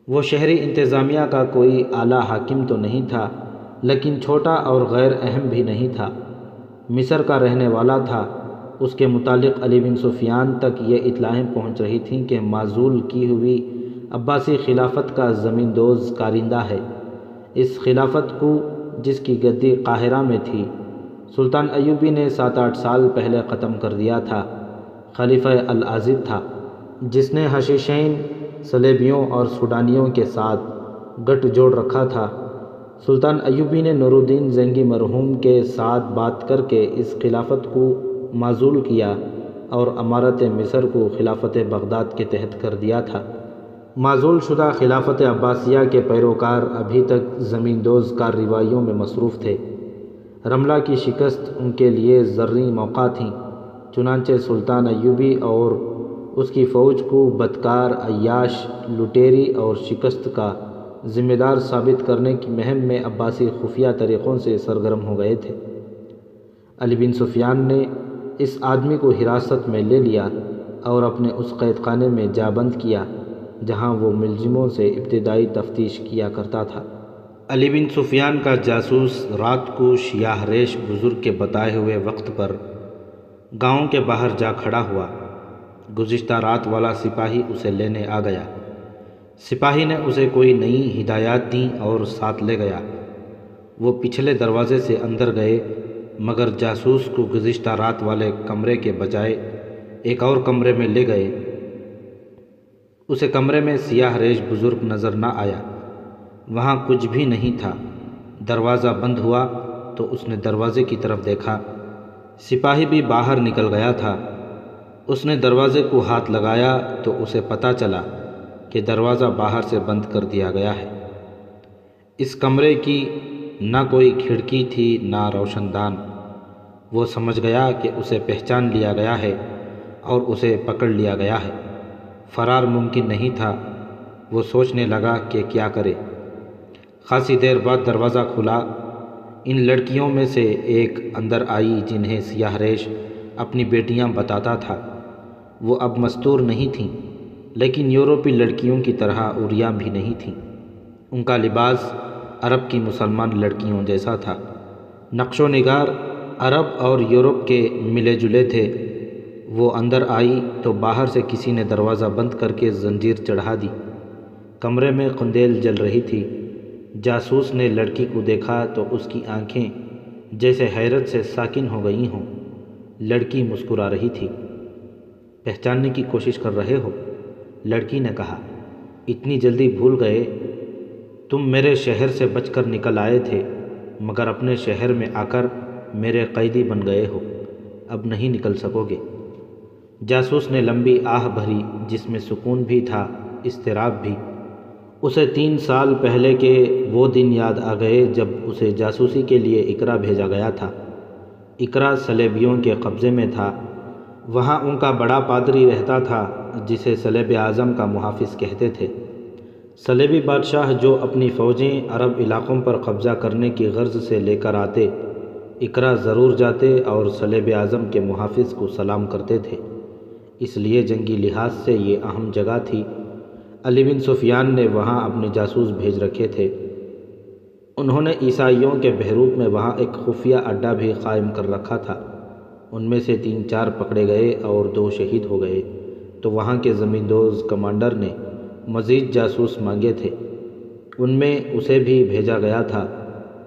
وہ شہری انتظامیہ کا کوئی اعلیٰ حاکم تو نہیں تھا، لیکن چھوٹا اور غیر اہم بھی نہیں تھا۔ مصر کا رہنے والا تھا۔ اس کے متعلق علی بن سفیان تک یہ اطلاعیں پہنچ رہی تھیں کہ معزول کی ہوئی عباسی خلافت کا زمین دوز کارندہ ہے۔ اس خلافت کو، جس کی گدی قاہرہ میں تھی، سلطان ایوبی نے 7-8 سال پہلے ختم کر دیا تھا۔ خلیفہ العاضد تھا، جس نے حشیشین، صلیبیوں اور سوڈانیوں کے ساتھ گٹھ جوڑ رکھا تھا۔ سلطان ایوبی نے نور الدین زنگی مرحوم کے ساتھ بات کر کے اس خلافت کو معزول کیا اور امارت مصر کو خلافت بغداد کے تحت کر دیا تھا۔ معزول شدہ خلافت عباسیہ کے پیروکار ابھی تک زمین دوز کارروائیوں میں مصروف تھے۔ رملہ کی شکست ان کے لیے زرعی موقع تھی، چنانچہ سلطان ایوبی اور اس کی فوج کو بدکار، عیاش، لٹیری اور شکست کا ذمہ دار ثابت کرنے کی مہم میں عباسی خفیہ طریقوں سے سرگرم ہو گئے تھے۔ علی بن سفیان نے اس آدمی کو حراست میں لے لیا اور اپنے اس قید خانے میں جا بند کیا جہاں وہ ملزموں سے ابتدائی تفتیش کیا کرتا تھا۔ علی بن سفیان کا جاسوس رات کو سیاہ ریش بزرگ کے بتائے ہوئے وقت پر گاؤں کے باہر جا کھڑا ہوا۔ گزشتہ رات والا سپاہی اسے لینے آ گیا۔ سپاہی نے اسے کوئی نئی ہدایات دیں اور ساتھ لے گیا۔ وہ پچھلے دروازے سے اندر گئے، مگر جاسوس کو گزشتہ رات والے کمرے کے بجائے ایک اور کمرے میں لے گئے۔ اسے کمرے میں سیاہ ریش بزرگ نظر نہ آیا، وہاں کچھ بھی نہیں تھا۔ دروازہ بند ہوا تو اس نے دروازے کی طرف دیکھا، سپاہی بھی باہر نکل گیا تھا۔ اس نے دروازے کو ہاتھ لگایا تو اسے پتہ چلا کہ دروازہ باہر سے بند کر دیا گیا ہے۔ اس کمرے کی نہ کوئی کھڑکی تھی نہ روشن دان۔ وہ سمجھ گیا کہ اسے پہچان لیا گیا ہے اور اسے پکڑ لیا گیا ہے۔ فرار ممکن نہیں تھا۔ وہ سوچنے لگا کہ کیا کرے۔ خاصی دیر بعد دروازہ کھلا۔ ان لڑکیوں میں سے ایک اندر آئی جنہیں سیاہ ریش اپنی بیٹیاں بتاتا تھا۔ وہ اب مستور نہیں تھیں، لیکن یورپی لڑکیوں کی طرح عریاں بھی نہیں تھیں۔ ان کا لباس عرب کی مسلمان لڑکیوں جیسا تھا۔ نقش و نگار عرب اور یورپ کے ملے جلے تھے۔ وہ اندر آئی تو باہر سے کسی نے دروازہ بند کر کے زنجیر چڑھا دی۔ کمرے میں قندیل جل رہی تھی۔ جاسوس نے لڑکی کو دیکھا تو اس کی آنکھیں جیسے حیرت سے ساکن ہو گئی ہوں۔ لڑکی مسکرا رہی تھی۔ پہچاننے کی کوشش کر رہے ہو؟ لڑکی نے کہا۔ اتنی جلدی بھول گئے؟ تم میرے شہر سے بچ کر نکل آئے تھے، مگر اپنے شہر میں آ کر میرے قیدی بن گئے ہو، اب نہیں نکل سکو گے۔ جاسوس نے لمبی آہ بھری، جس میں سکون بھی تھا، اضطراب بھی۔ اسے 3 سال پہلے کے وہ دن یاد آ گئے جب اسے جاسوسی کے لیے اقرا بھیجا گیا تھا۔ اقرا صلیبیوں کے قبضے میں تھا۔ وہاں ان کا بڑا پادری رہتا تھا جسے صلیب اعظم کا محافظ کہتے تھے۔ صلیبی بادشاہ جو اپنی فوجیں عرب علاقوں پر قبضہ کرنے کی غرض سے لے کر آتے، اقرا ضرور جاتے اور صلیب اعظم کے محافظ کو سلام کرتے تھے۔ اس لیے جنگی لحاظ سے یہ اہم جگہ تھی۔ علی بن سفیان نے وہاں اپنے جاسوس بھیج رکھے تھے۔ انہوں نے عیسائیوں کے بحروب میں وہاں ایک خفیہ اڈہ بھی قائم کر رکھا تھا۔ ان میں سے 3-4 پکڑے گئے اور 2 شہید ہو گئے، تو وہاں کے زمین دوز کمانڈر نے مزید جاسوس مانگے تھے۔ ان میں اسے بھی بھیجا گیا تھا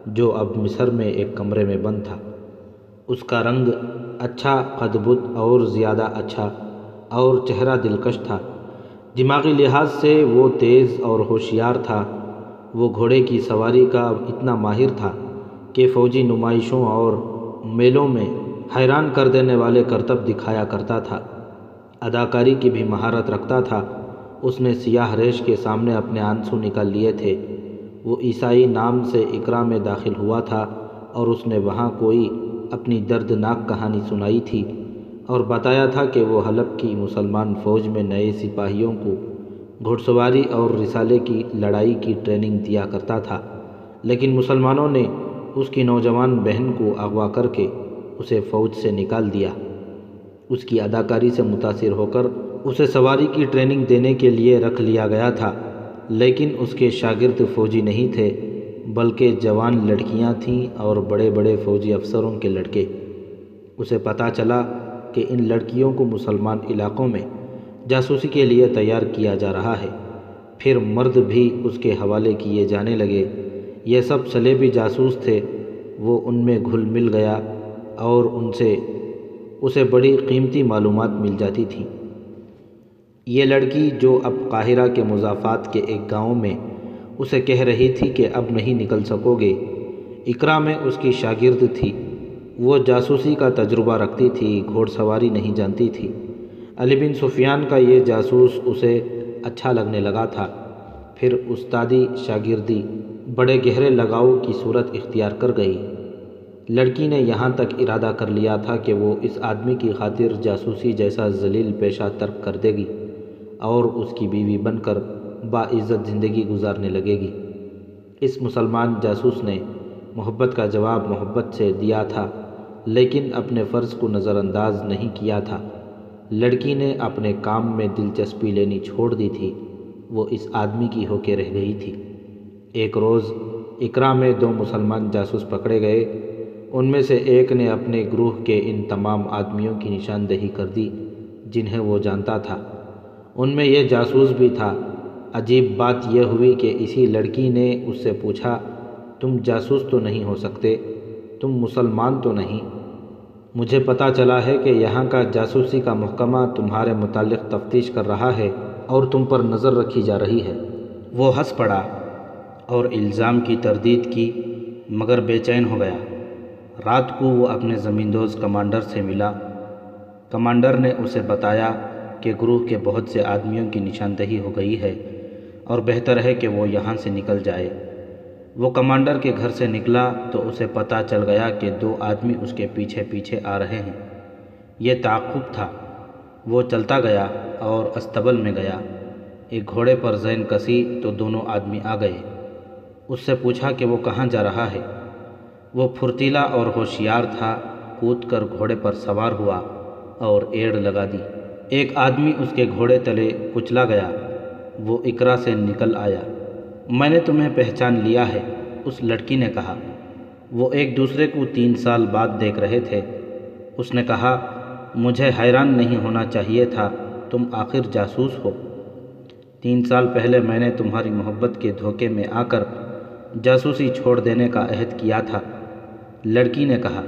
جو اب مصر میں ایک کمرے میں بند تھا۔ اس کا رنگ اچھا، قد بد اور زیادہ اچھا، اور چہرہ دلکش تھا۔ دماغی لحاظ سے وہ تیز اور ہوشیار تھا۔ وہ گھوڑے کی سواری کا اتنا ماہر تھا کہ فوجی نمائشوں اور میلوں میں حیران کر دینے والے کرتب دکھایا کرتا تھا۔ اداکاری کی بھی مہارت رکھتا تھا۔ اس نے سیاہ ریش کے سامنے اپنے آنسو نکال لیے تھے۔ وہ عیسائی نام سے اقرا میں داخل ہوا تھا اور اس نے وہاں کوئی اپنی دردناک کہانی سنائی تھی اور بتایا تھا کہ وہ حلب کی مسلمان فوج میں نئے سپاہیوں کو گھڑ سواری اور رسالے کی لڑائی کی ٹریننگ دیا کرتا تھا، لیکن مسلمانوں نے اس کی نوجوان بہن کو اغوا کر کے اسے فوج سے نکال دیا۔ اس کی اداکاری سے متاثر ہو کر اسے سواری کی ٹریننگ دینے کے لیے رکھ لیا گیا تھا، لیکن اس کے شاگرد فوجی نہیں تھے بلکہ جوان لڑکیاں تھیں اور بڑے بڑے فوجی افسروں کے لڑکے۔ اسے پتہ چلا کہ ان لڑکیوں کو مسلمان علاقوں میں جاسوسی کے لیے تیار کیا جا رہا ہے۔ پھر مرد بھی اس کے حوالے کیے جانے لگے۔ یہ سب صلیبی جاسوس تھے۔ وہ ان میں گھل مل گیا اور اسے بڑی قیمتی معلومات مل جاتی تھیں۔ یہ لڑکی جو اب قاہرہ کے مضافات کے ایک گاؤں میں اسے کہہ رہی تھی کہ اب نہیں نکل سکو گے، اقرا میں اس کی شاگرد تھی۔ وہ جاسوسی کا تجربہ رکھتی تھی، گھوڑ سواری نہیں جانتی تھی۔ علی بن سفیان کا یہ جاسوس اسے اچھا لگنے لگا تھا۔ پھر استادی شاگردی بڑے گہرے لگاؤ کی صورت اختیار کر گئی۔ لڑکی نے یہاں تک ارادہ کر لیا تھا کہ وہ اس آدمی کی خاطر جاسوسی جیسا ذلیل پیشہ ترک کر دے گی اور اس کی بیوی بن کر باعزت زندگی گزارنے لگے گی۔ اس مسلمان جاسوس نے محبت کا جواب محبت سے دیا تھا، لیکن اپنے فرض کو نظر انداز نہیں کیا تھا۔ لڑکی نے اپنے کام میں دلچسپی لینی چھوڑ دی تھی۔ وہ اس آدمی کی ہو کے رہ گئی تھی۔ ایک روز اقرا میں 2 مسلمان جاسوس پکڑے گئے۔ ان میں سے ایک نے اپنے گروہ کے ان تمام آدمیوں کی نشاندہی کر دی جنہیں وہ جانتا تھا۔ ان میں یہ جاسوس بھی تھا۔ عجیب بات یہ ہوئی کہ اسی لڑکی نے اس سے پوچھا، تم جاسوس تو نہیں ہو سکتے، تم مسلمان تو نہیں؟ مجھے پتہ چلا ہے کہ یہاں کا جاسوسی کا محکمہ تمہارے متعلق تفتیش کر رہا ہے اور تم پر نظر رکھی جا رہی ہے۔ وہ ہنس پڑا اور الزام کی تردید کی، مگر بے چین ہو گیا۔ رات کو وہ اپنے زمیندوز کمانڈر سے ملا۔ کمانڈر نے اسے بتایا کہ گروہ کے بہت سے آدمیوں کی نشاندہی ہو گئی ہے اور بہتر ہے کہ وہ یہاں سے نکل جائے۔ وہ کمانڈر کے گھر سے نکلا تو اسے پتہ چل گیا کہ 2 آدمی اس کے پیچھے پیچھے آ رہے ہیں۔ یہ تعاقب تھا۔ وہ چلتا گیا اور استبل میں گیا۔ ایک گھوڑے پر زین کسی تو دونوں آدمی آ گئے۔ اس سے پوچھا کہ وہ کہاں جا رہا ہے۔ وہ پھرتیلا اور ہوشیار تھا، کود کر گھوڑے پر سوار ہوا اور ایڑ لگا دی۔ ایک آدمی اس کے گھوڑے تلے کچلا گیا۔ وہ اقرا سے نکل آیا۔ میں نے تمہیں پہچان لیا ہے، اس لڑکی نے کہا۔ وہ ایک دوسرے کو 3 سال بعد دیکھ رہے تھے۔ اس نے کہا، مجھے حیران نہیں ہونا چاہیے تھا، تم آخر جاسوس ہو۔ 3 سال پہلے میں نے تمہاری محبت کے دھوکے میں آ کر جاسوسی چھوڑ دینے کا عہد کیا تھا۔ لڑکی نے کہا،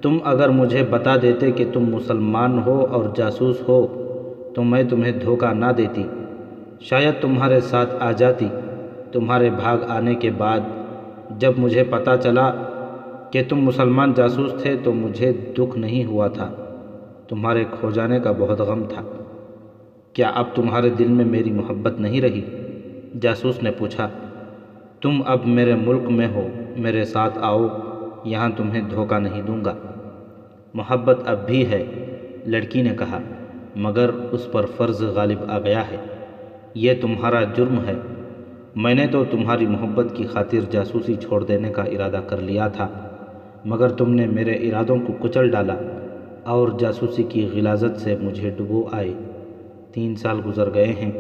تم اگر مجھے بتا دیتے کہ تم مسلمان ہو اور جاسوس ہو تو میں تمہیں دھوکہ نہ دیتی، شاید تمہارے ساتھ آ جاتی۔ تمہارے بھاگ آنے کے بعد جب مجھے پتہ چلا کہ تم مسلمان جاسوس تھے تو مجھے دکھ نہیں ہوا تھا، تمہارے کھو جانے کا بہت غم تھا۔ کیا اب تمہارے دل میں میری محبت نہیں رہی؟ جاسوس نے پوچھا۔ تم اب میرے ملک میں ہو، میرے ساتھ آؤ، یہاں تمہیں دھوکہ نہیں دوں گا۔ محبت اب بھی ہے، لڑکی نے کہا، مگر اس پر فرض غالب آ گیا ہے۔ یہ تمہارا جرم ہے۔ میں نے تو تمہاری محبت کی خاطر جاسوسی چھوڑ دینے کا ارادہ کر لیا تھا، مگر تم نے میرے ارادوں کو کچل ڈالا اور جاسوسی کی غلاظت سے مجھے ڈبو آئے۔ 3 سال گزر گئے ہیں۔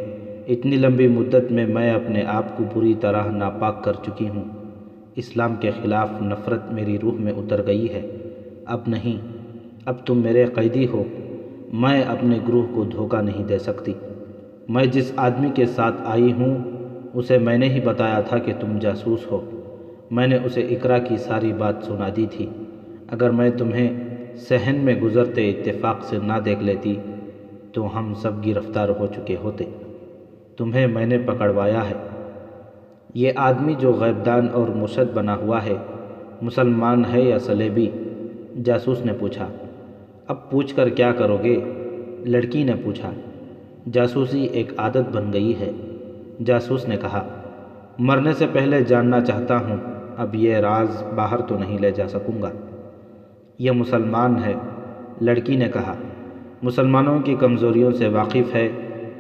اتنی لمبی مدت میں میں اپنے آپ کو پوری طرح ناپاک کر چکی ہوں۔ اسلام کے خلاف نفرت میری روح میں اتر گئی ہے۔ اب نہیں، اب تم میرے قیدی ہو۔ میں اپنے گروہ کو دھوکہ نہیں دے سکتی۔ میں جس آدمی کے ساتھ آئی ہوں اسے میں نے ہی بتایا تھا کہ تم جاسوس ہو۔ میں نے اسے اقرا کی ساری بات سنا دی تھی۔ اگر میں تمہیں صحن میں گزرتے اتفاق سے نہ دیکھ لیتی تو ہم سب گرفتار ہو چکے ہوتے۔ تمہیں میں نے پکڑوایا ہے۔ یہ آدمی جو غیبدان اور مرشد بنا ہوا ہے، مسلمان ہے یا صلیبی؟ جاسوس نے پوچھا۔ اب پوچھ کر کیا کرو گے؟ لڑکی نے پوچھا۔ جاسوسی ایک عادت بن گئی ہے، جاسوس نے کہا۔ مرنے سے پہلے جاننا چاہتا ہوں، اب یہ راز باہر تو نہیں لے جا سکوں گا۔ یہ مسلمان ہے، لڑکی نے کہا۔ مسلمانوں کی کمزوریوں سے واقف ہے،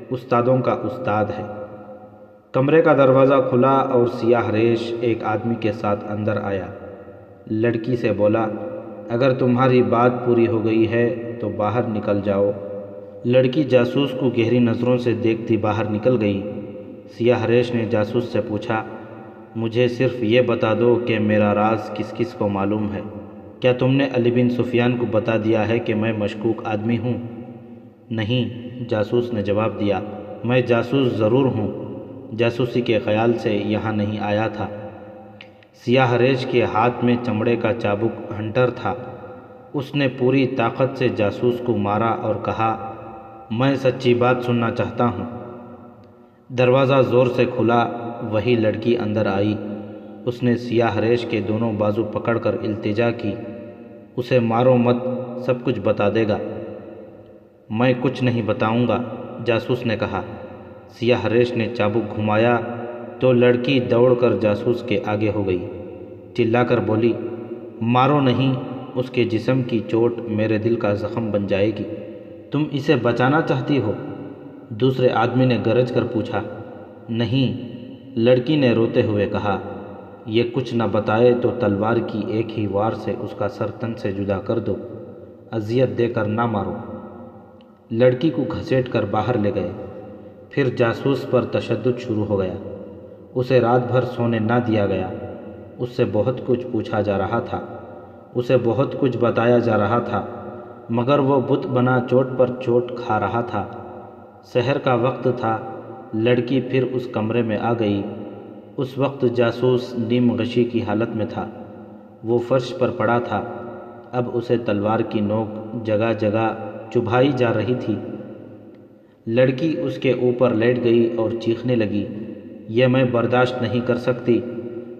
استادوں کا استاد ہے۔ کمرے کا دروازہ کھلا اور سیاہ ریش ایک آدمی کے ساتھ اندر آیا۔ لڑکی سے بولا، اگر تمہاری بات پوری ہو گئی ہے تو باہر نکل جاؤ۔ لڑکی جاسوس کو گہری نظروں سے دیکھتی باہر نکل گئی۔ سیاہ ریش نے جاسوس سے پوچھا، مجھے صرف یہ بتا دو کہ میرا راز کس کس کو معلوم ہے؟ کیا تم نے علی بن سفیان کو بتا دیا ہے کہ میں مشکوک آدمی ہوں؟ نہیں، جاسوس نے جواب دیا، میں جاسوس ضرور ہوں، جاسوسی کے خیال سے یہاں نہیں آیا تھا۔ سیاہ ریش کے ہاتھ میں چمڑے کا چابک ہنٹر تھا۔ اس نے پوری طاقت سے جاسوس کو مارا اور کہا، میں سچی بات سننا چاہتا ہوں۔ دروازہ زور سے کھلا، وہی لڑکی اندر آئی۔ اس نے سیاہ ریش کے دونوں بازو پکڑ کر التجا کی، اسے مارو مت، سب کچھ بتا دے گا۔ میں کچھ نہیں بتاؤں گا، جاسوس نے کہا۔ سیاہ ریش نے چابک گھمایا تو لڑکی دوڑ کر جاسوس کے آگے ہو گئی، چلا کر بولی، مارو نہیں، اس کے جسم کی چوٹ میرے دل کا زخم بن جائے گی۔ تم اسے بچانا چاہتی ہو؟ دوسرے آدمی نے گرج کر پوچھا۔ نہیں، لڑکی نے روتے ہوئے کہا، یہ کچھ نہ بتائے تو تلوار کی ایک ہی وار سے اس کا سر تن سے جدا کر دو، اذیت دے کر نہ مارو۔ لڑکی کو گھسیٹ کر باہر لے گئے۔ پھر جاسوس پر تشدد شروع ہو گیا۔ اسے رات بھر سونے نہ دیا گیا۔ اس سے بہت کچھ پوچھا جا رہا تھا، اسے بہت کچھ بتایا جا رہا تھا، مگر وہ بت بنا چوٹ پر چوٹ کھا رہا تھا۔ سحر کا وقت تھا، لڑکی پھر اس کمرے میں آ گئی۔ اس وقت جاسوس نیم غشی کی حالت میں تھا، وہ فرش پر پڑا تھا۔ اب اسے تلوار کی نوک جگہ جگہ چبھائی جا رہی تھی۔ لڑکی اس کے اوپر لیٹ گئی اور چیخنے لگی، یہ میں برداشت نہیں کر سکتی،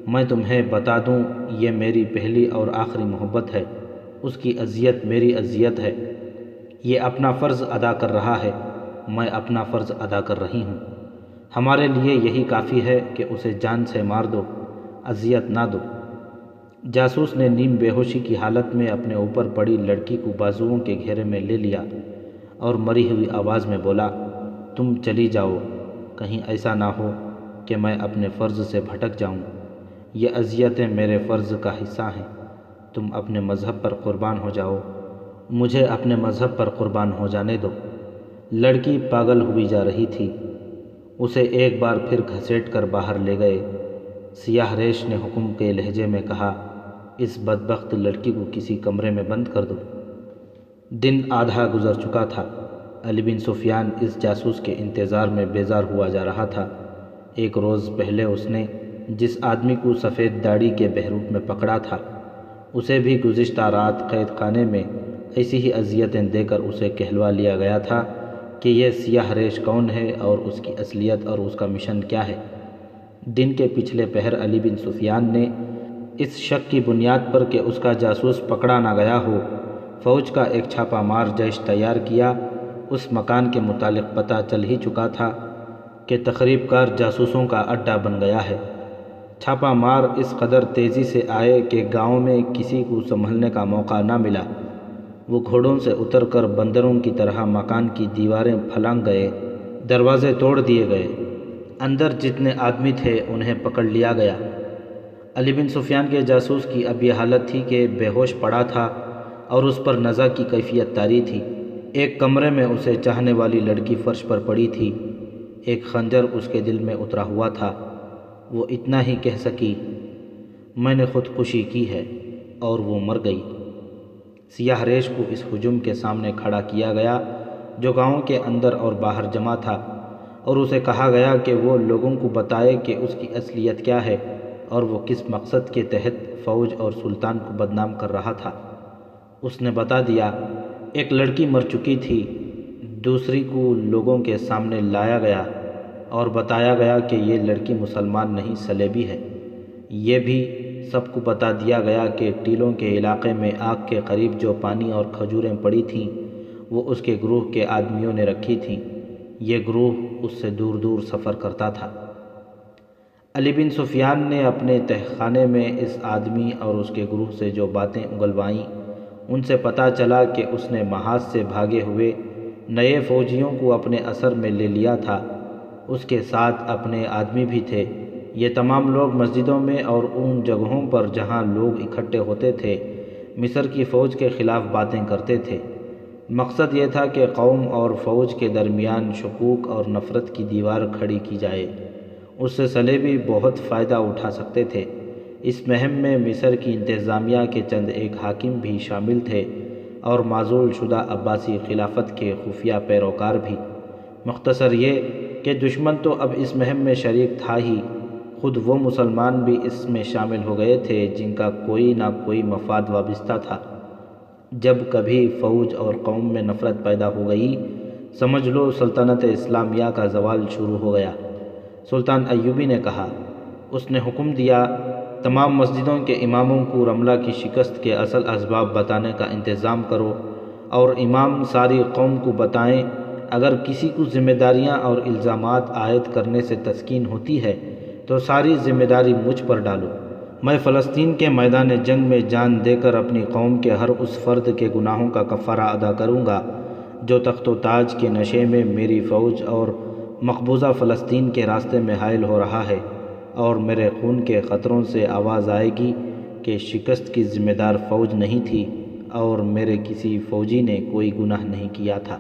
میں تمہیں بتا دوں یہ میری پہلی اور آخری محبت ہے، اس کی اذیت میری اذیت ہے، یہ اپنا فرض ادا کر رہا ہے، میں اپنا فرض ادا کر رہی ہوں، ہمارے لیے یہی کافی ہے کہ اسے جان سے مار دو، اذیت نہ دو۔ جاسوس نے نیم بے ہوشی کی حالت میں اپنے اوپر پڑی لڑکی کو بازوؤں کے گھیرے میں لے لیا اور مری ہوئی آواز میں بولا، تم چلی جاؤ، کہیں ایسا نہ ہو کہ میں اپنے فرض سے بھٹک جاؤں، یہ اذیتیں میرے فرض کا حصہ ہیں، تم اپنے مذہب پر قربان ہو جاؤ، مجھے اپنے مذہب پر قربان ہو جانے دو۔ لڑکی پاگل ہوئی جا رہی تھی۔ اسے ایک بار پھر گھسیٹ کر باہر لے گئے۔ سیاہ ریش نے حکم کے لہجے میں کہا، اس بدبخت لڑکی کو کسی کمرے میں بند کر دو۔ دن آدھا گزر چکا تھا۔ علی بن سفیان اس جاسوس کے انتظار میں بیزار ہوا جا رہا تھا۔ ایک روز پہلے اس نے جس آدمی کو سفید داڑھی کے بہروٹ میں پکڑا تھا، اسے بھی گزشتہ رات قید خانے میں ایسی ہی اذیتیں دے کر اسے کہلوا لیا گیا تھا کہ یہ سیاہ ریش کون ہے اور اس کی اصلیت اور اس کا مشن کیا ہے۔ دن کے پچھلے پہر علی بن سفیان نے اس شک کی بنیاد پر کہ اس کا جاسوس پکڑا نہ گیا ہو، فوج کا ایک چھاپہ مار جیش تیار کیا۔ اس مکان کے متعلق پتہ چل ہی چکا تھا کہ تخریب کار جاسوسوں کا اڈہ بن گیا ہے۔ چھاپہ مار اس قدر تیزی سے آئے کہ گاؤں میں کسی کو سنبھلنے کا موقع نہ ملا۔ وہ گھوڑوں سے اتر کر بندروں کی طرح مکان کی دیواریں پھلانگ گئے، دروازے توڑ دیے گئے، اندر جتنے آدمی تھے انہیں پکڑ لیا گیا۔ علی بن سفیان کے جاسوس کی اب یہ حالت تھی کہ بے ہوش پڑا تھا اور اس پر نزع کی کیفیت طاری تھی۔ ایک کمرے میں اسے چاہنے والی لڑکی فرش پر پڑی تھی، ایک خنجر اس کے دل میں اترا ہوا تھا۔ وہ اتنا ہی کہہ سکی، میں نے خودکشی کی ہے، اور وہ مر گئی۔ سیاہ ریش کو اس ہجوم کے سامنے کھڑا کیا گیا جو گاؤں کے اندر اور باہر جمع تھا، اور اسے کہا گیا کہ وہ لوگوں کو بتائے کہ اس کی اصلیت کیا ہے اور وہ کس مقصد کے تحت فوج اور سلطان کو بدنام کر رہا تھا۔ اس نے بتا دیا، ایک لڑکی مر چکی تھی، دوسری کو لوگوں کے سامنے لایا گیا اور بتایا گیا کہ یہ لڑکی مسلمان نہیں صلیبی ہے۔ یہ بھی سب کو بتا دیا گیا کہ ٹیلوں کے علاقے میں آگ کے قریب جو پانی اور کھجوریں پڑی تھیں وہ اس کے گروہ کے آدمیوں نے رکھی تھیں۔ یہ گروہ اس سے دور دور سفر کرتا تھا۔ علی بن سفیان نے اپنے تہہ خانے میں اس آدمی اور اس کے گروہ سے جو باتیں اگلوائیں ان سے پتہ چلا کہ اس نے محاذ سے بھاگے ہوئے نئے فوجیوں کو اپنے اثر میں لے لیا تھا۔ اس کے ساتھ اپنے آدمی بھی تھے۔ یہ تمام لوگ مسجدوں میں اور ان جگہوں پر جہاں لوگ اکٹھے ہوتے تھے مصر کی فوج کے خلاف باتیں کرتے تھے۔ مقصد یہ تھا کہ قوم اور فوج کے درمیان شکوک اور نفرت کی دیوار کھڑی کی جائے۔ اس سے صلیبی بہت فائدہ اٹھا سکتے تھے۔ اس مہم میں مصر کی انتظامیہ کے چند ایک حاکم بھی شامل تھے اور معزول شدہ عباسی خلافت کے خفیہ پیروکار بھی۔ مختصر یہ کہ دشمن تو اب اس مہم میں شریک تھا ہی، خود وہ مسلمان بھی اس میں شامل ہو گئے تھے جن کا کوئی نہ کوئی مفاد وابستہ تھا۔ جب کبھی فوج اور قوم میں نفرت پیدا ہو گئی، سمجھ لو سلطنت اسلامیہ کا زوال شروع ہو گیا۔ سلطان ایوبی نے کہا، اس نے حکم دیا تمام مسجدوں کے اماموں کو رملہ کی شکست کے اصل اسباب بتانے کا انتظام کرو، اور امام ساری قوم کو بتائیں اگر کسی کو ذمہ داریاں اور الزامات عائد کرنے سے تسکین ہوتی ہے تو ساری ذمہ داری مجھ پر ڈالو۔ میں فلسطین کے میدان جنگ میں جان دے کر اپنی قوم کے ہر اس فرد کے گناہوں کا کفارہ ادا کروں گا جو تخت و تاج کے نشے میں میری فوج اور مقبوضہ فلسطین کے راستے میں حائل ہو رہا ہے، اور میرے خون کے قطروں سے آواز آئے گی کہ شکست کی ذمہ دار فوج نہیں تھی اور میرے کسی فوجی نے کوئی گناہ نہیں کیا تھا۔